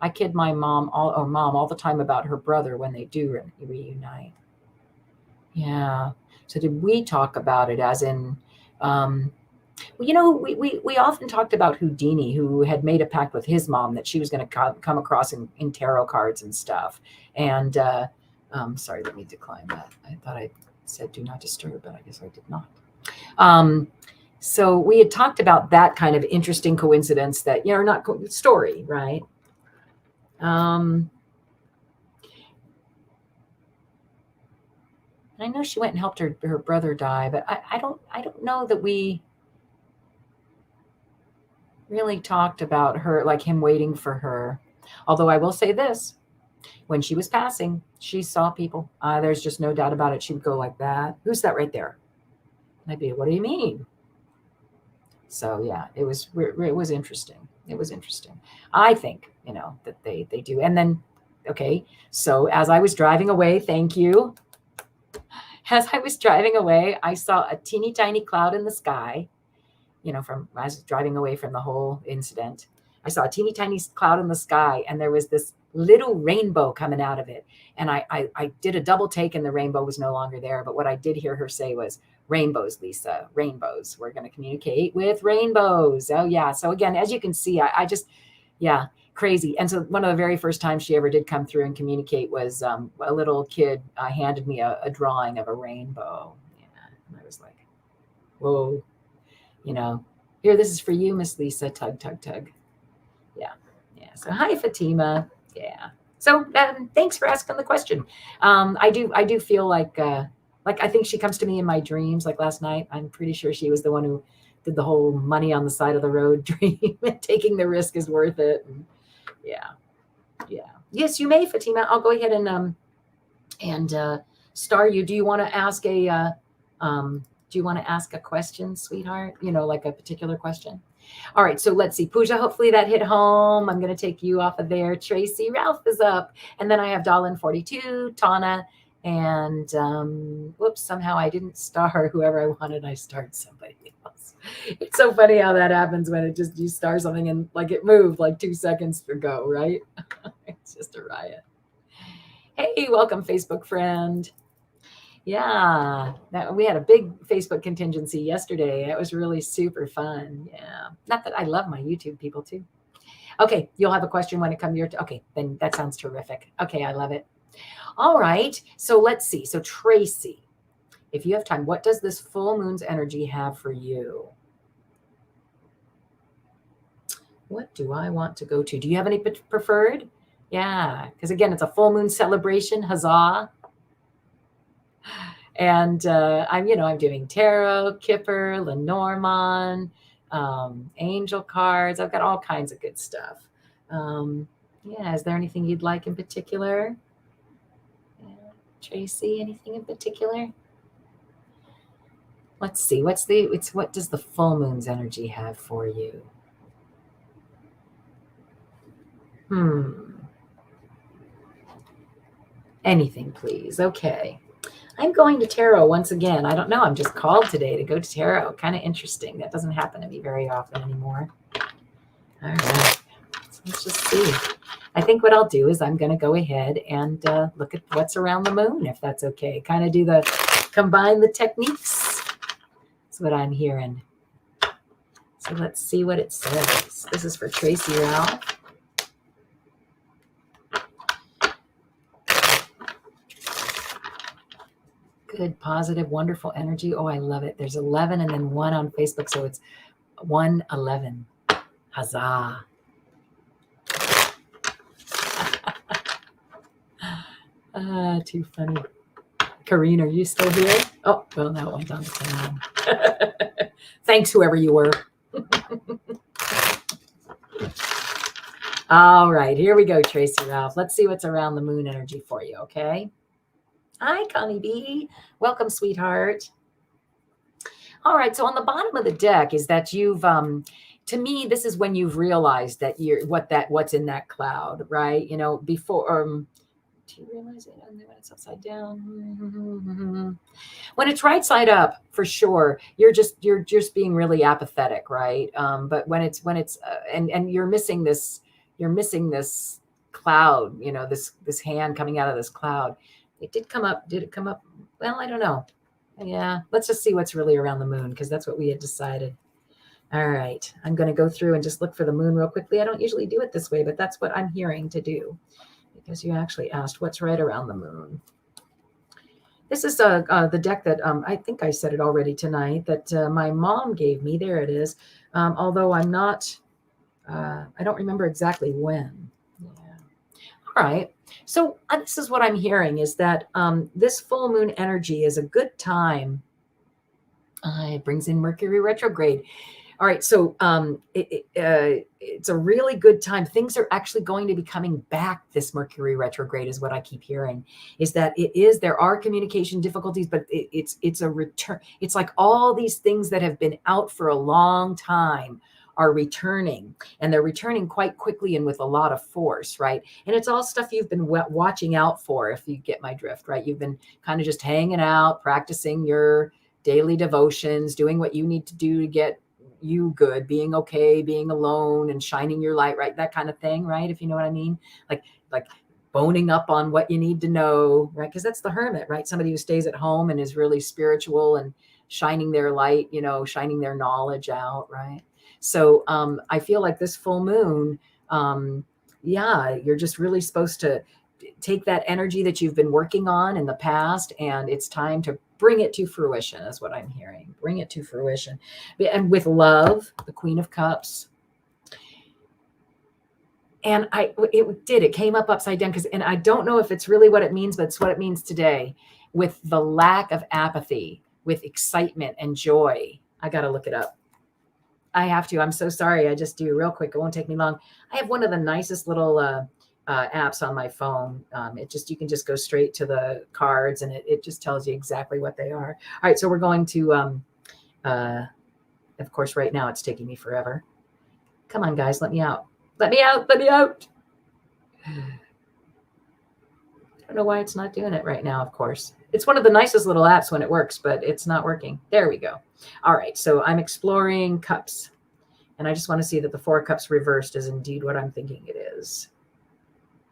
I kid my mom all the time about her brother when they do reunite. Yeah. So did we talk about it as in, we often talked about Houdini, who had made a pact with his mom that she was going to come across in tarot cards and stuff. And sorry, let me decline that. I thought I said do not disturb, but I guess I did not. So we had talked about that kind of interesting coincidence that, not story, right? I know she went and helped her brother die, but I don't know that we really talked about her, like him waiting for her. Although I will say this, when she was passing, she saw people. There's just no doubt about it. She would go like that. Who's that right there? And I'd be, what do you mean? So yeah, it was interesting. It was interesting. I think, that they do. And then, okay, so as I was driving away, thank you. As I was driving away, I saw a teeny tiny cloud in the sky. From I was driving away from the whole incident, I saw a teeny tiny cloud in the sky, and there was this little rainbow coming out of it. And I did a double take, and the rainbow was no longer there. But what I did hear her say was, rainbows, Lisa, rainbows. We're going to communicate with rainbows. Oh, yeah. So again, as you can see, I just, yeah, crazy. And so one of the very first times she ever did come through and communicate was a little kid handed me a drawing of a rainbow. Yeah. And I was like, whoa. Here, this is for you, Miss Lisa. Tug, tug, tug. Yeah. So hi, Fatima. Yeah. So thanks for asking the question. I do feel like I think she comes to me in my dreams. Like last night, I'm pretty sure she was the one who did the whole money on the side of the road dream. Taking the risk is worth it. And yeah. Yes, you may, Fatima. I'll go ahead and star you. Do you want to ask a question, sweetheart? Like a particular question? All right, so let's see. Pooja, hopefully that hit home. I'm going to take you off of there. Tracy, Ralph is up. And then I have Dolan42, Tana, and whoops, somehow I didn't star whoever I wanted. I starred somebody else. It's so funny how that happens when you star something and like it moved like 2 seconds ago, right? It's just a riot. Hey, welcome, Facebook friend. Yeah, we had a big Facebook contingency yesterday. It was really super fun. Yeah, not that I love my YouTube people too. Okay, you'll have a question when it comes to your okay, then that sounds terrific. Okay, I love it. All right, so let's see. So Tracy, if you have time, what does this full moon's energy have for you? What do I want to go to? Do you have any preferred? Yeah, because again, it's a full moon celebration. Huzzah. And I'm doing tarot, Kipper, Lenormand, angel cards. I've got all kinds of good stuff. Yeah, is there anything you'd like in particular? Yeah. Tracy, anything in particular? Let's see. What does the full moon's energy have for you? Anything, please. Okay. I'm going to tarot once again. I don't know. I'm just called today to go to tarot. Kind of interesting. That doesn't happen to me very often anymore. All right. So let's just see. I think what I'll do is I'm going to go ahead and look at what's around the moon, if that's okay. Kind of combine the techniques. That's what I'm hearing. So let's see what it says. This is for Tracy Ralph. Good, positive, wonderful energy. Oh, I love it. There's 11 and then 1 on Facebook. So it's 111. Huzzah. Too funny. Karine, are you still here? Oh, well, now it went on to 10. Thanks, whoever you were. All right, here we go, Tracy Ralph. Let's see what's around the moon energy for you, okay? Hi, Connie B. Welcome, sweetheart. All right. So on the bottom of the deck is that you've, to me, this is when you've realized that what's in that cloud, right? You know, before, do you realize it? And then when it's upside down, when it's right side up, for sure, you're just being really apathetic, right? But when it's and you're missing this cloud, you know, this hand coming out of this cloud. It did come up. Did it come up? Well, I don't know. Yeah, let's just see what's really around the moon, because that's what we had decided. All right, I'm going to go through and just look for the moon real quickly. I don't usually do it this way, but that's what I'm hearing to do, because you actually asked what's right around the moon. This is the deck that I think I said it already tonight, that my mom gave me. There it is. Although I'm not, I don't remember exactly when. Yeah. All right. So this is what I'm hearing, is that this full moon energy is a good time. It brings in Mercury retrograde. All right, so it's a really good time. Things are actually going to be coming back. This Mercury retrograde is what I keep hearing, is that there are communication difficulties, but it's a return. It's like all these things that have been out for a long time are returning, and they're returning quite quickly and with a lot of force, right? And it's all stuff you've been watching out for, if you get my drift, right? You've been kind of just hanging out, practicing your daily devotions, doing what you need to do to get you good, being okay, being alone and shining your light, right? That kind of thing, right? If you know what I mean, like boning up on what you need to know, right? Because that's the hermit, right? Somebody who stays at home and is really spiritual and shining their light, you know, shining their knowledge out, right? So I feel like this full moon, yeah, you're just really supposed to take that energy that you've been working on in the past, and it's time to bring it to fruition, is what I'm hearing. Bring it to fruition. And with love, the Queen of Cups. And it came up upside down, and I don't know if it's really what it means, but it's what it means today, with the lack of apathy, with excitement and joy. I got to look it up. I have to. I'm so sorry. I just do real quick. It won't take me long. I have one of the nicest little apps on my phone. You can just go straight to the cards, and it just tells you exactly what they are. All right, so we're going to, of course, right now it's taking me forever. Come on, guys, let me out. Let me out. Let me out. I don't know why it's not doing it right now, of course. It's one of the nicest little apps when it works, but it's not working. There we go. All right, so I'm exploring cups, and I just want to see that the 4 cups reversed is indeed what I'm thinking it is.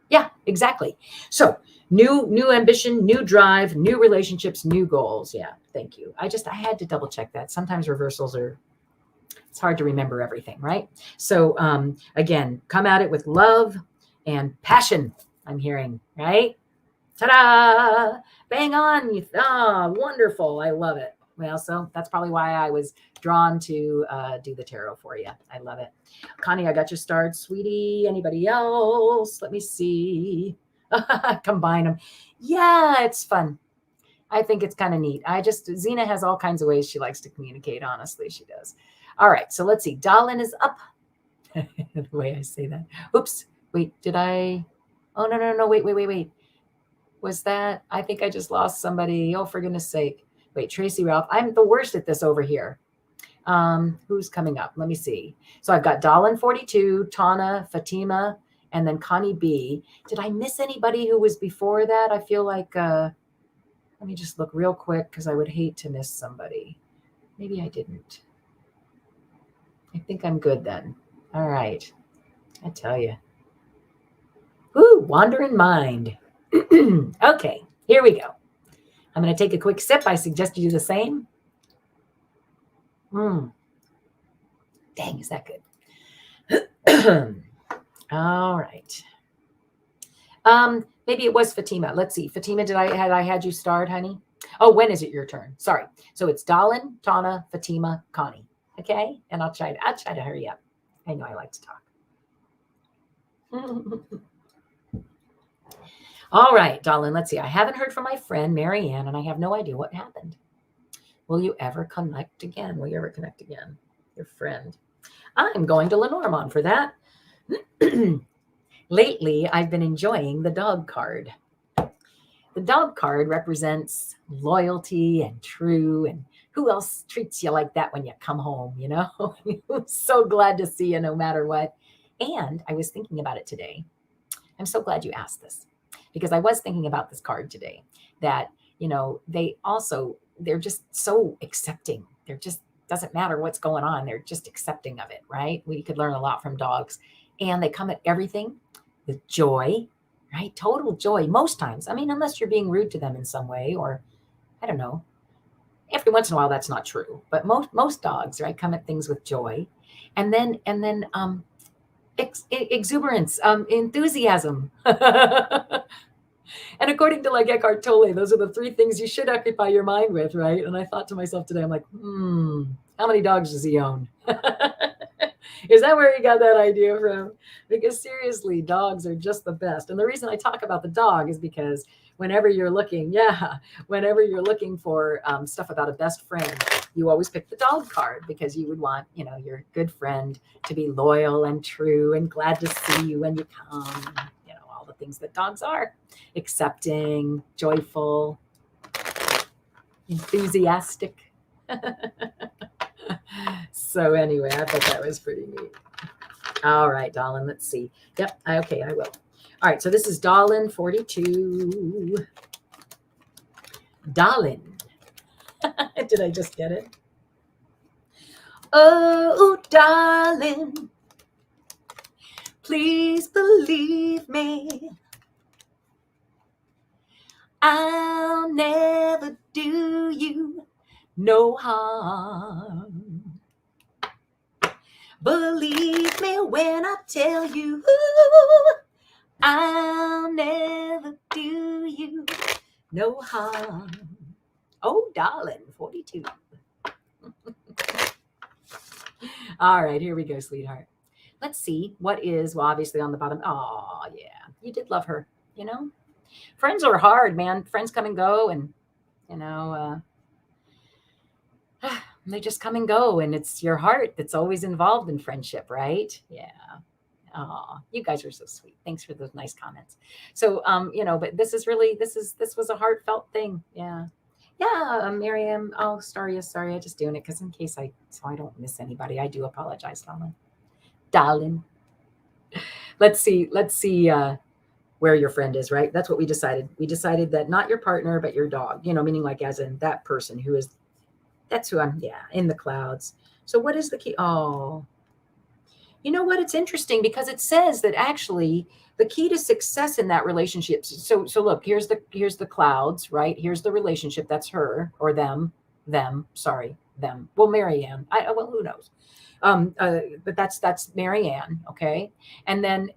Yeah, exactly. So new ambition, new drive, new relationships, new goals. Yeah, thank you. I had to double check that. Sometimes reversals it's hard to remember everything, right? So again, come at it with love and passion, I'm hearing, right? Ta-da! Bang on. Wonderful. I love it. Well, so that's probably why I was drawn to do the tarot for you. I love it. Connie, I got you starred, sweetie. Anybody else? Let me see. Combine them. Yeah, it's fun. I think it's kind of neat. Zina has all kinds of ways she likes to communicate. Honestly, she does. All right, so let's see. Darlin is up. The way I say that. Oops. Wait, did I? Oh, no. Wait. Was that? I think I just lost somebody. Oh, for goodness sake. Wait, Tracy Ralph. I'm the worst at this over here. Who's coming up? Let me see. So I've got Dahlin 42, Tana, Fatima, and then Connie B. Did I miss anybody who was before that? I feel like, let me just look real quick, because I would hate to miss somebody. Maybe I didn't. I think I'm good then. All right. I tell you. Ooh, wandering mind. Okay, here we go. I'm going to take a quick sip. I suggest you do the same. Dang, is that good? All right. Maybe it was Fatima. Let's see. Fatima, I had you starred, honey? Oh, when is it your turn? Sorry. So it's Dahlin, Tana, Fatima, Connie. Okay? And I'll try to hurry up. I know I like to talk. All right, Dahlin, let's see. I haven't heard from my friend Marianne, and I have no idea what happened. Will you ever connect again? Your friend. I'm going to Lenormand for that. Lately, I've been enjoying the dog card. The dog card represents loyalty and true and who else treats you like that when you come home, you know? So glad to see you no matter what. And I was thinking about it today. I'm so glad you asked this, because I was thinking about this card today, that, you know, they're just so accepting. They're just, doesn't matter what's going on. They're just accepting of it, right? We could learn a lot from dogs. And they come at everything with joy, right? Total joy most times. I mean, unless you're being rude to them in some way, or I don't know. Every once in a while, that's not true. But most dogs, right, come at things with joy, and then exuberance, enthusiasm. And according to like Eckhart Tolle, those are the three things you should occupy your mind with, right? And I thought to myself today, I'm like, how many dogs does he own? Is that where he got that idea from? Because seriously, dogs are just the best. And the reason I talk about the dog is because whenever you're looking for stuff about a best friend, you always pick the dog card, because you would want, you know, your good friend to be loyal and true and glad to see you when you come. You know, all the things that dogs are: accepting, joyful, enthusiastic. So anyway, I thought that was pretty neat. All right, Dolan, let's see. Yep, okay, I will. All right, so this is Dolan 42. Dolan. Did I just get it? Oh, darling, please believe me. I'll never do you no harm. Believe me when I tell you, I'll never do you no harm. Oh, darling, 42. All right, here we go, sweetheart. Let's see what is, well, obviously on the bottom. Oh, yeah, you did love her, you know? Friends are hard, man. Friends come and go, and, you know, they just come and go, and it's your heart that's always involved in friendship, right? Yeah. Oh, you guys are so sweet. Thanks for those nice comments. So, you know, but this was a heartfelt thing. Yeah. Yeah, Miriam. Oh, sorry. I just doing it because in case so I don't miss anybody. I do apologize, darling. Let's see where your friend is, right? That's what we decided. We decided that not your partner, but your dog, you know, meaning like as in that person who is, that's who I'm, yeah, in the clouds. So what is the key? Oh, you know what? It's interesting because it says that actually the key to success in that relationship. So look, here's the clouds, right? Here's the relationship. That's her or them. Sorry, them. Well, Marianne. Well, who knows? But that's Marianne. Okay, and then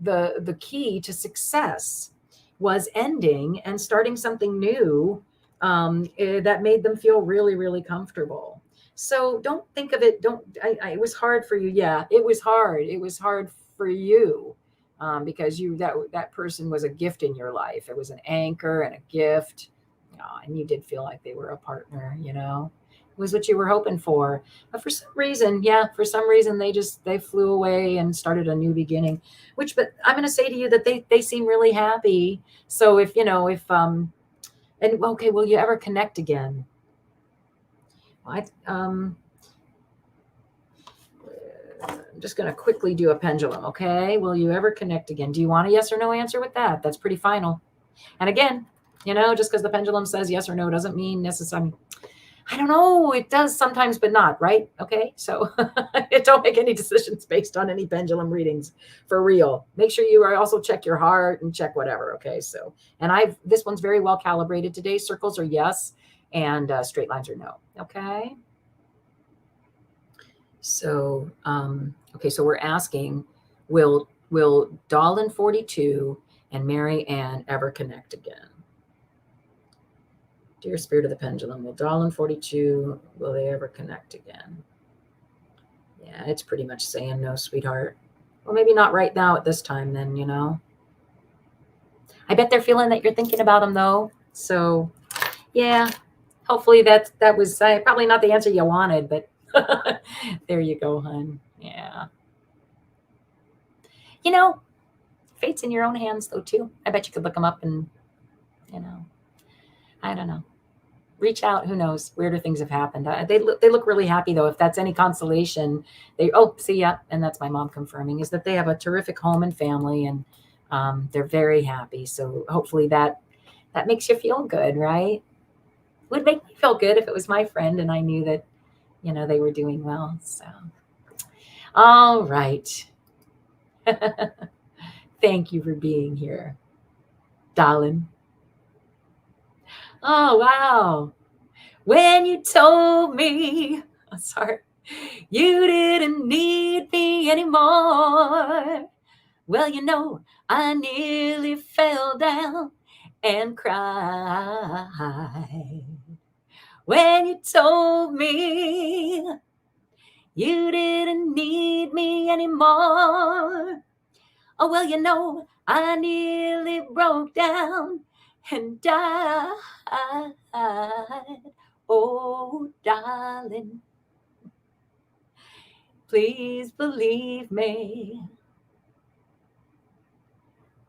the key to success was ending and starting something new, that made them feel really, really comfortable. So don't think of it. It was hard for you. Yeah, it was hard. It was hard for you, because that person was a gift in your life. It was an anchor and a gift, and you did feel like they were a partner. You know, it was what you were hoping for. But for some reason, they flew away and started a new beginning. But I'm going to say to you that they seem really happy. So if and okay, will you ever connect again? I'm just going to quickly do a pendulum. Okay. Will you ever connect again? Do you want a yes or no answer with that? That's pretty final. And again, just because the pendulum says yes or no doesn't mean necessarily. I don't know. It does sometimes, but not, right? Okay. So don't make any decisions based on any pendulum readings, for real. Make sure you also check your heart and check whatever. Okay. So, and this one's very well calibrated today. Circles are yes, and straight lines are no. Okay. So, okay. So we're asking, will Dolan 42 and Mary Ann ever connect again? Dear Spirit of the Pendulum, will Dolan 42, will they ever connect again? Yeah, it's pretty much saying no, sweetheart. Well, maybe not right now at this time then, I bet they're feeling that you're thinking about them though. So, yeah, hopefully that was probably not the answer you wanted, but there you go, hon. Yeah. Fate's in your own hands though too. I bet you could look them up and, I don't know. reach out. Who knows? Weirder things have happened. They look really happy though. If that's any consolation, see ya. And that's my mom confirming is that they have a terrific home and family, and they're very happy. So hopefully that makes you feel good, right? Would make me feel good if it was my friend and I knew that, they were doing well. So, all right. Thank you for being here, darling. Oh, wow. When you told me, sorry, you didn't need me anymore. Well, I nearly fell down and cried. When you told me you didn't need me anymore. Oh, well, I nearly broke down and died. Oh, darling, please believe me.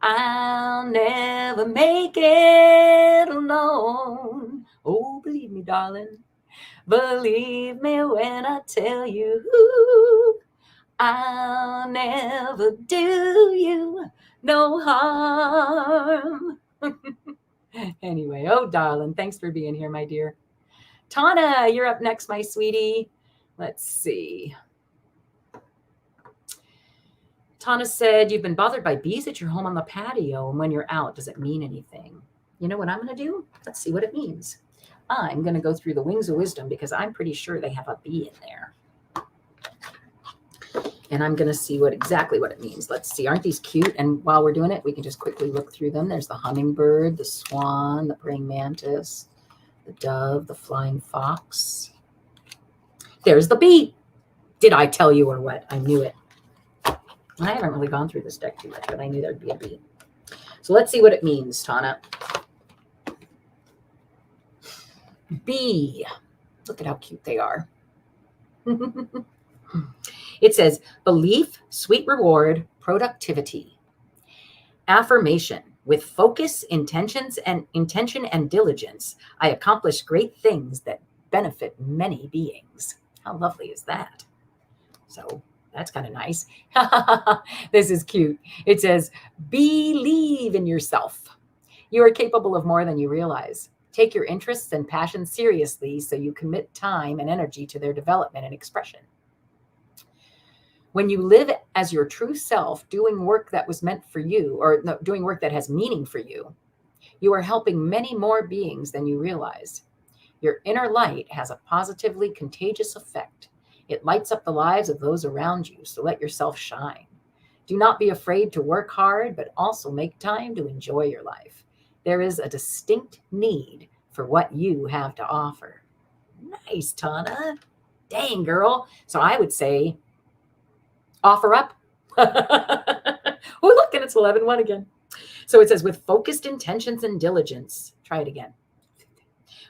I'll never make it alone. Oh, believe me, darling. Believe me when I tell you, I'll never do you no harm. Anyway, oh, darling, thanks for being here, my dear. Tana, you're up next, my sweetie. Let's see. Tana said, you've been bothered by bees at your home on the patio, and when you're out, does it mean anything? You know what I'm going to do? Let's see what it means. I'm going to go through the Wings of Wisdom because I'm pretty sure they have a bee in there. And I'm going to see exactly what it means. Let's see. Aren't these cute? And while we're doing it, we can just quickly look through them. There's the hummingbird, the swan, the praying mantis, the dove, the flying fox. There's the bee. Did I tell you or what? I knew it. I haven't really gone through this deck too much, but I knew there'd be a bee. So let's see what it means, Tana. Bee. Look at how cute they are. It says, belief, sweet reward, productivity. Affirmation. With focus, intention, and diligence, I accomplish great things that benefit many beings. How lovely is that? So that's kind of nice. This is cute. It says, believe in yourself. You are capable of more than you realize. Take your interests and passions seriously so you commit time and energy to their development and expression. When you live as your true self, doing work that was meant for you, or doing work that has meaning for you, you are helping many more beings than you realize. Your inner light has a positively contagious effect. It lights up the lives of those around you, so let yourself shine. Do not be afraid to work hard, but also make time to enjoy your life. There is a distinct need for what you have to offer. Nice, Tana. Dang, girl. So I would say, offer up. Oh, look, and it's 11:1 again. So it says, with focused intentions and diligence. Try it again.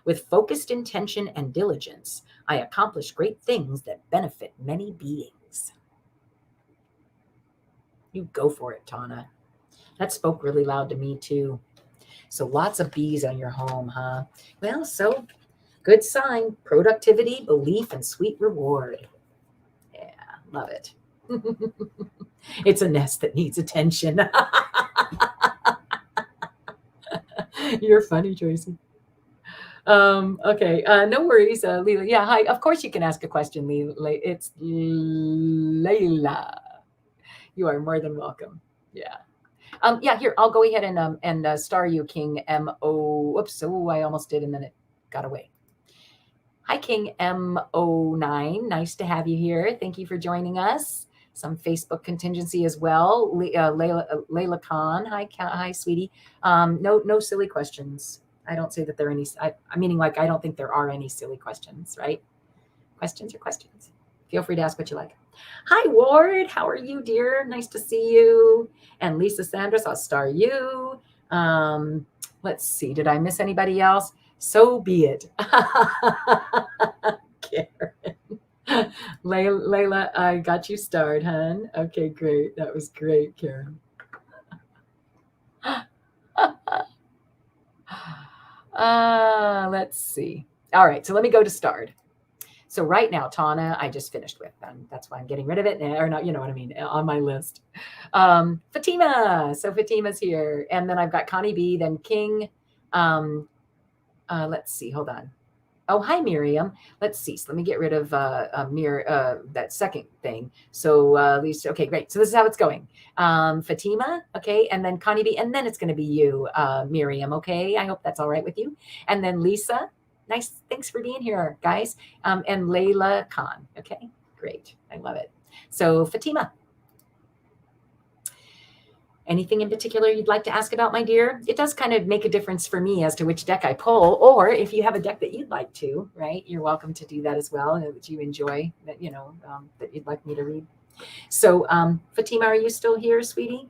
With focused intention and diligence, I accomplish great things that benefit many beings. You go for it, Tana. That spoke really loud to me, too. So lots of bees on your home, huh? Well, so good sign. Productivity, belief, and sweet reward. Yeah, love it. It's a nest that needs attention. You're funny, Tracy. Okay, no worries, Leila. Yeah, hi. Of course you can ask a question, Leila. It's Leila. You are more than welcome. Yeah. Yeah, here, I'll go ahead and star you, King M.O. Whoops, I almost did, and then it got away. Hi, King M09. Nice to have you here. Thank you for joining us. Some Facebook contingency as well. Layla Khan. Hi, sweetie. No silly questions. I don't say that there are any. Meaning, like, I don't think there are any silly questions, right? Questions are questions. Feel free to ask what you like. Hi, Ward. How are you, dear? Nice to see you. And Lisa Sanders, I'll star you. Let's see. Did I miss anybody else? So be it. Karen. Layla, I got you starred, hun. Okay, great. That was great, Karen. Let's see. All right, so let me go to starred. So right now, Tana, I just finished with. That's why I'm getting rid of it, or not. You know what I mean, on my list. Fatima. So Fatima's here, and then I've got Connie B. Then King. Let's see. Hold on. Oh, hi, Miriam. Let's see. So let me get rid of that second thing. So Lisa, okay, great. So this is how it's going. Fatima, okay, and then Connie B, and then it's going to be you, Miriam, okay? I hope that's all right with you. And then Lisa, nice. Thanks for being here, guys. And Layla Khan, okay? Great. I love it. So Fatima. Anything in particular you'd like to ask about, my dear? It does kind of make a difference for me as to which deck I pull, or if you have a deck that you'd like to, right? You're welcome to do that as well, that you enjoy, that that you'd like me to read. So, Fatima, are you still here, sweetie?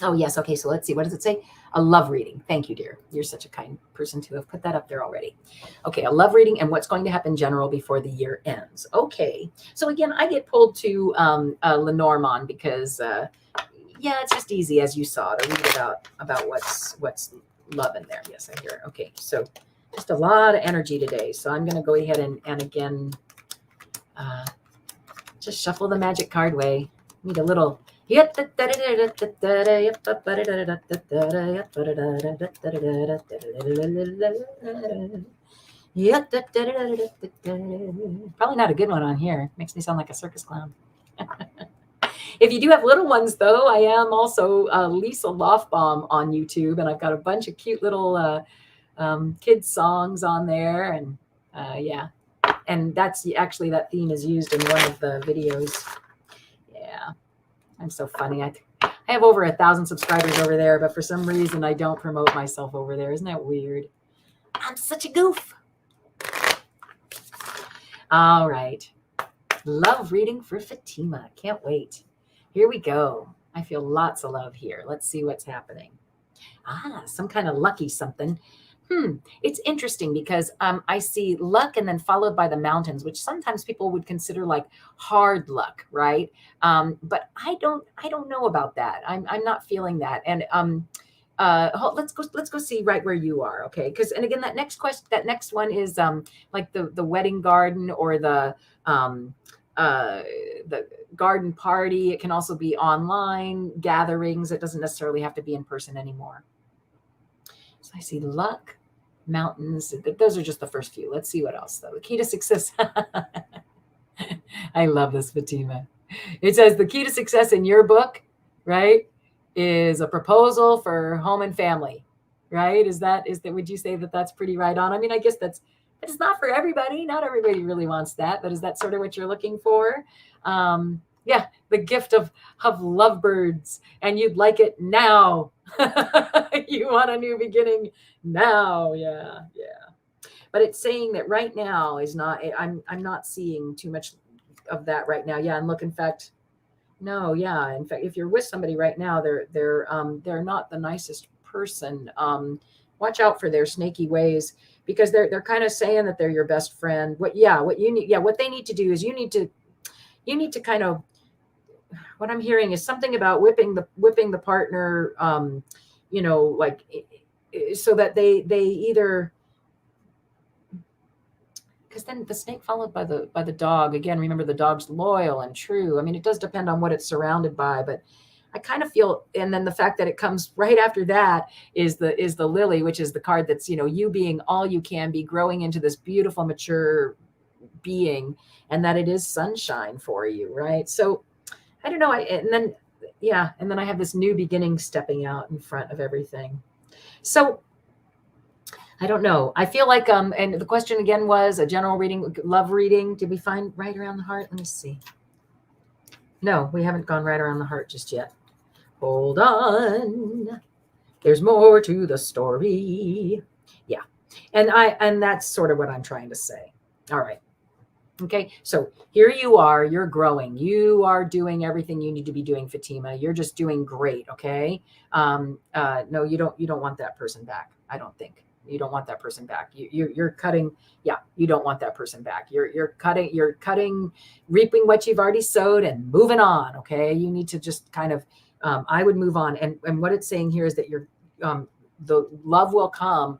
Oh, yes. Okay, so let's see. What does it say? A love reading. Thank you, dear. You're such a kind person to have put that up there already. Okay, a love reading and what's going to happen general before the year ends. Okay, so again, I get pulled to Lenormand because... yeah, it's just easy, as you saw, to read about what's love in there. Yes, I hear it. Okay, so just a lot of energy today. So I'm going to go ahead and again, just shuffle the magic card way. Need a little. Probably not a good one on here. Makes me sound like a circus clown. If you do have little ones, though, I am also LisaLaughbaum on YouTube, and I've got a bunch of cute little kids songs on there, and yeah, and that's actually, that theme is used in one of the videos. Yeah, I'm so funny. I have over 1,000 subscribers over there, but for some reason I don't promote myself over there. Isn't that weird? I'm such a goof. All right, love reading for Fatima. Can't wait. Here we go. I feel lots of love here. Let's see what's happening. Some kind of lucky something. It's interesting because I see luck and then followed by the mountains, which sometimes people would consider like hard luck, right? But I don't know about that. I'm not feeling that. And let's go see right where you are, okay? Because, and again, that next one is like the wedding garden or the garden party. It can also be online gatherings. It doesn't necessarily have to be in person anymore. So I see luck, mountains. Those are just the first few. Let's see what else, though. The key to success. I love this, Fatima. It says the key to success in your book, right, is a proposal for home and family, right? Is that would you say that that's pretty right on? I mean, I guess it's not for everybody. Not everybody really wants that, but is that sort of what you're looking for? Yeah, the gift of lovebirds, and you'd like it now. You want a new beginning now. Yeah. But it's saying that right now is not. I'm not seeing too much of that right now. Yeah, and look, in fact, no. Yeah, in fact, if you're with somebody right now, they're not the nicest person. Watch out for their snaky ways, because they're kind of saying that they're your best friend. What they need to do is you need to kind of, what I'm hearing is something about whipping the partner, like so that they either, because then the snake followed by the dog. Again, remember, the dog's loyal and true. I mean, it does depend on what it's surrounded by, but I kind of feel, and then the fact that it comes right after that is the lily, which is the card that's, you being all you can be, growing into this beautiful, mature being, and that it is sunshine for you, right? So I don't know. And then I have this new beginning stepping out in front of everything. So I don't know. I feel like, and the question again was a general reading, love reading. Did we find right around the heart? Let me see. No, we haven't gone right around the heart just yet. Hold on. There's more to the story. Yeah. And that's sort of what I'm trying to say. All right. Okay. So here you are, you're growing. You are doing everything you need to be doing, Fatima. You're just doing great. Okay. No, you don't want that person back. I don't think. You don't want that person back. You're cutting. Yeah, you don't want that person back. You're cutting, reaping what you've already sowed and moving on. Okay. You need to just kind of, I would move on. And what it's saying here is that the love will come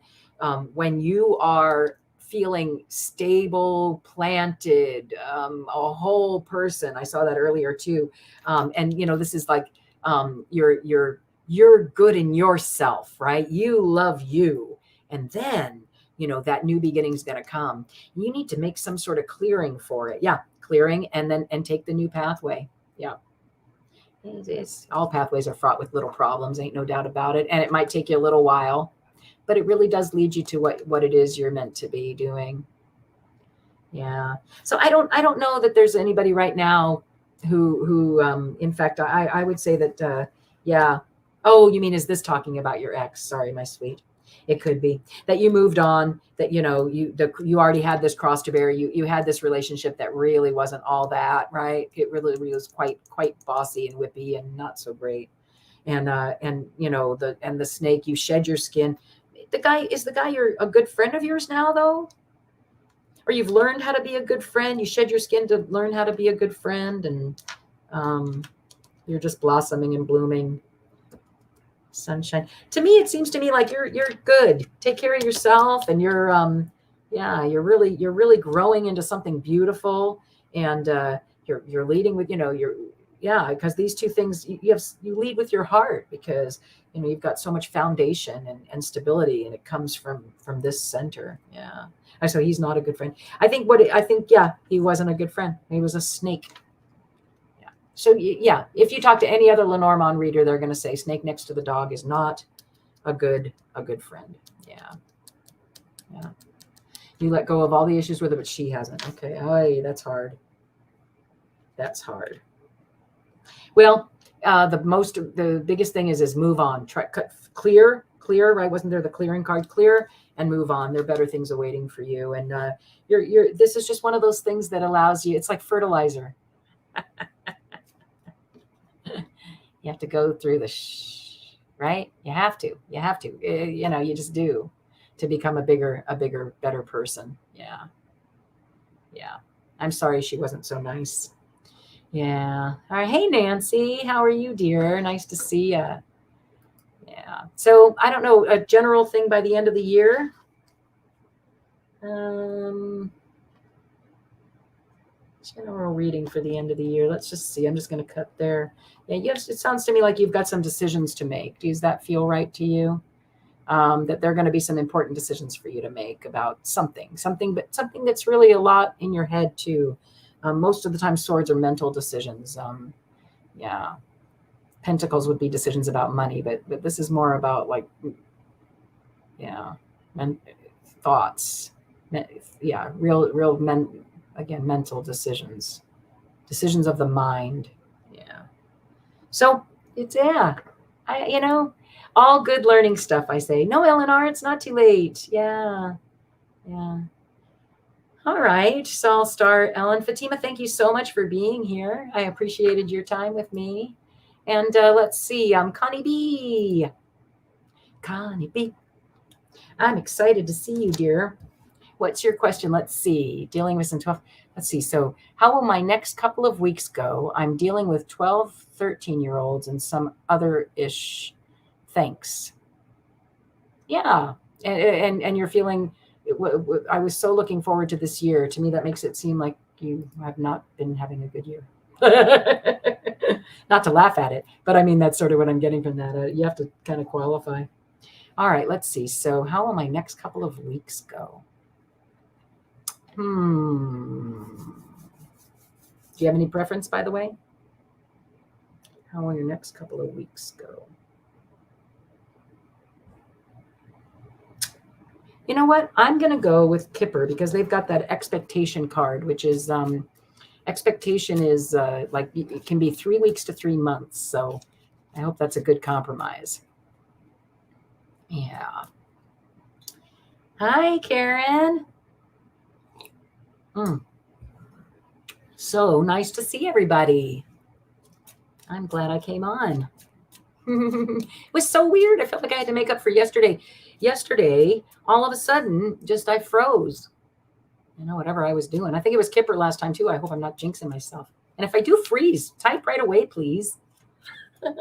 when you are feeling stable, planted, a whole person. I saw that earlier too. And this is like you're good in yourself, right? You love you. And then, that new beginning is going to come. You need to make some sort of clearing for it. Yeah. Clearing and take the new pathway. Yeah. It's all pathways are fraught with little problems. Ain't no doubt about it. And it might take you a little while, but it really does lead you to what it is you're meant to be doing. Yeah. So I don't know that there's anybody right now who in fact, I would say that, yeah. Oh, you mean, is this talking about your ex? Sorry, my sweet. It could be that you moved on, that, you already had this cross to bear. You had this relationship that really wasn't all that, right? It really was quite bossy and whippy and not so great. And the snake, you shed your skin. Is the guy you're a good friend of yours now, though? Or you've learned how to be a good friend? You shed your skin to learn how to be a good friend, and you're just blossoming and blooming. Sunshine. To me, it seems to me like you're good. Take care of yourself, and you're you're really growing into something beautiful, and you're leading with because these two things you lead with your heart, because you've got so much foundation and stability, and it comes from this center. Yeah. So he's not a good friend. I think he wasn't a good friend. He was a snake. Yeah. So yeah, if you talk to any other Lenormand reader, they're going to say snake next to the dog is not a good friend. Yeah. Yeah. You let go of all the issues with it, but she hasn't. Okay. Oh, that's hard. That's hard. Well, the biggest thing is move on. Clear, right? Wasn't there the clearing card? Clear and move on. There are better things awaiting for you. And this is just one of those things that allows you. It's like fertilizer. You have to go through right? You have to. You just do, to become a bigger, better person. Yeah. Yeah. I'm sorry she wasn't so nice. Yeah. All right. Hey, Nancy, how are you, dear? Nice to see you. Yeah. So I don't know, a general thing by the end of the year. General reading for the end of the year. Let's just see. I'm just going to cut there. Yeah. Yes. It sounds to me like you've got some decisions to make. Does that feel right to you? That there are going to be some important decisions for you to make about something that's really a lot in your head too. Most of the time, swords are mental decisions. Yeah. Pentacles would be decisions about money, but this is more about thoughts. Yeah, real mental decisions of the mind. Yeah. So it's all good learning stuff. I say, no, Eleanor, it's not too late. Yeah. Yeah. All right. So I'll start. Ellen, Fatima, thank you so much for being here. I appreciated your time with me. And let's see. Connie B. Connie B. I'm excited to see you, dear. What's your question? Let's see. Dealing with some 12. Let's see. So how will my next couple of weeks go? I'm dealing with 12, 13-year-olds and some other-ish. Thanks. Yeah. And you're feeling, I was so looking forward to this year. To me, that makes it seem like you have not been having a good year. Not to laugh at it, but I mean, that's sort of what I'm getting from that. You have to kind of qualify. All right, let's see. So how will my next couple of weeks go? Do you have any preference, by the way? How will your next couple of weeks go? You know what? I'm going to go with Kipper, because they've got that expectation card, which is expectation is it can be 3 weeks to 3 months. So I hope that's a good compromise. Yeah. Hi, Karen. So nice to see everybody. I'm glad I came on. It was so weird. I felt like I had to make up for yesterday. Yesterday, all of a sudden, I froze. Whatever I was doing. I think it was Kipper last time too. I hope I'm not jinxing myself. And if I do freeze, type right away, please. I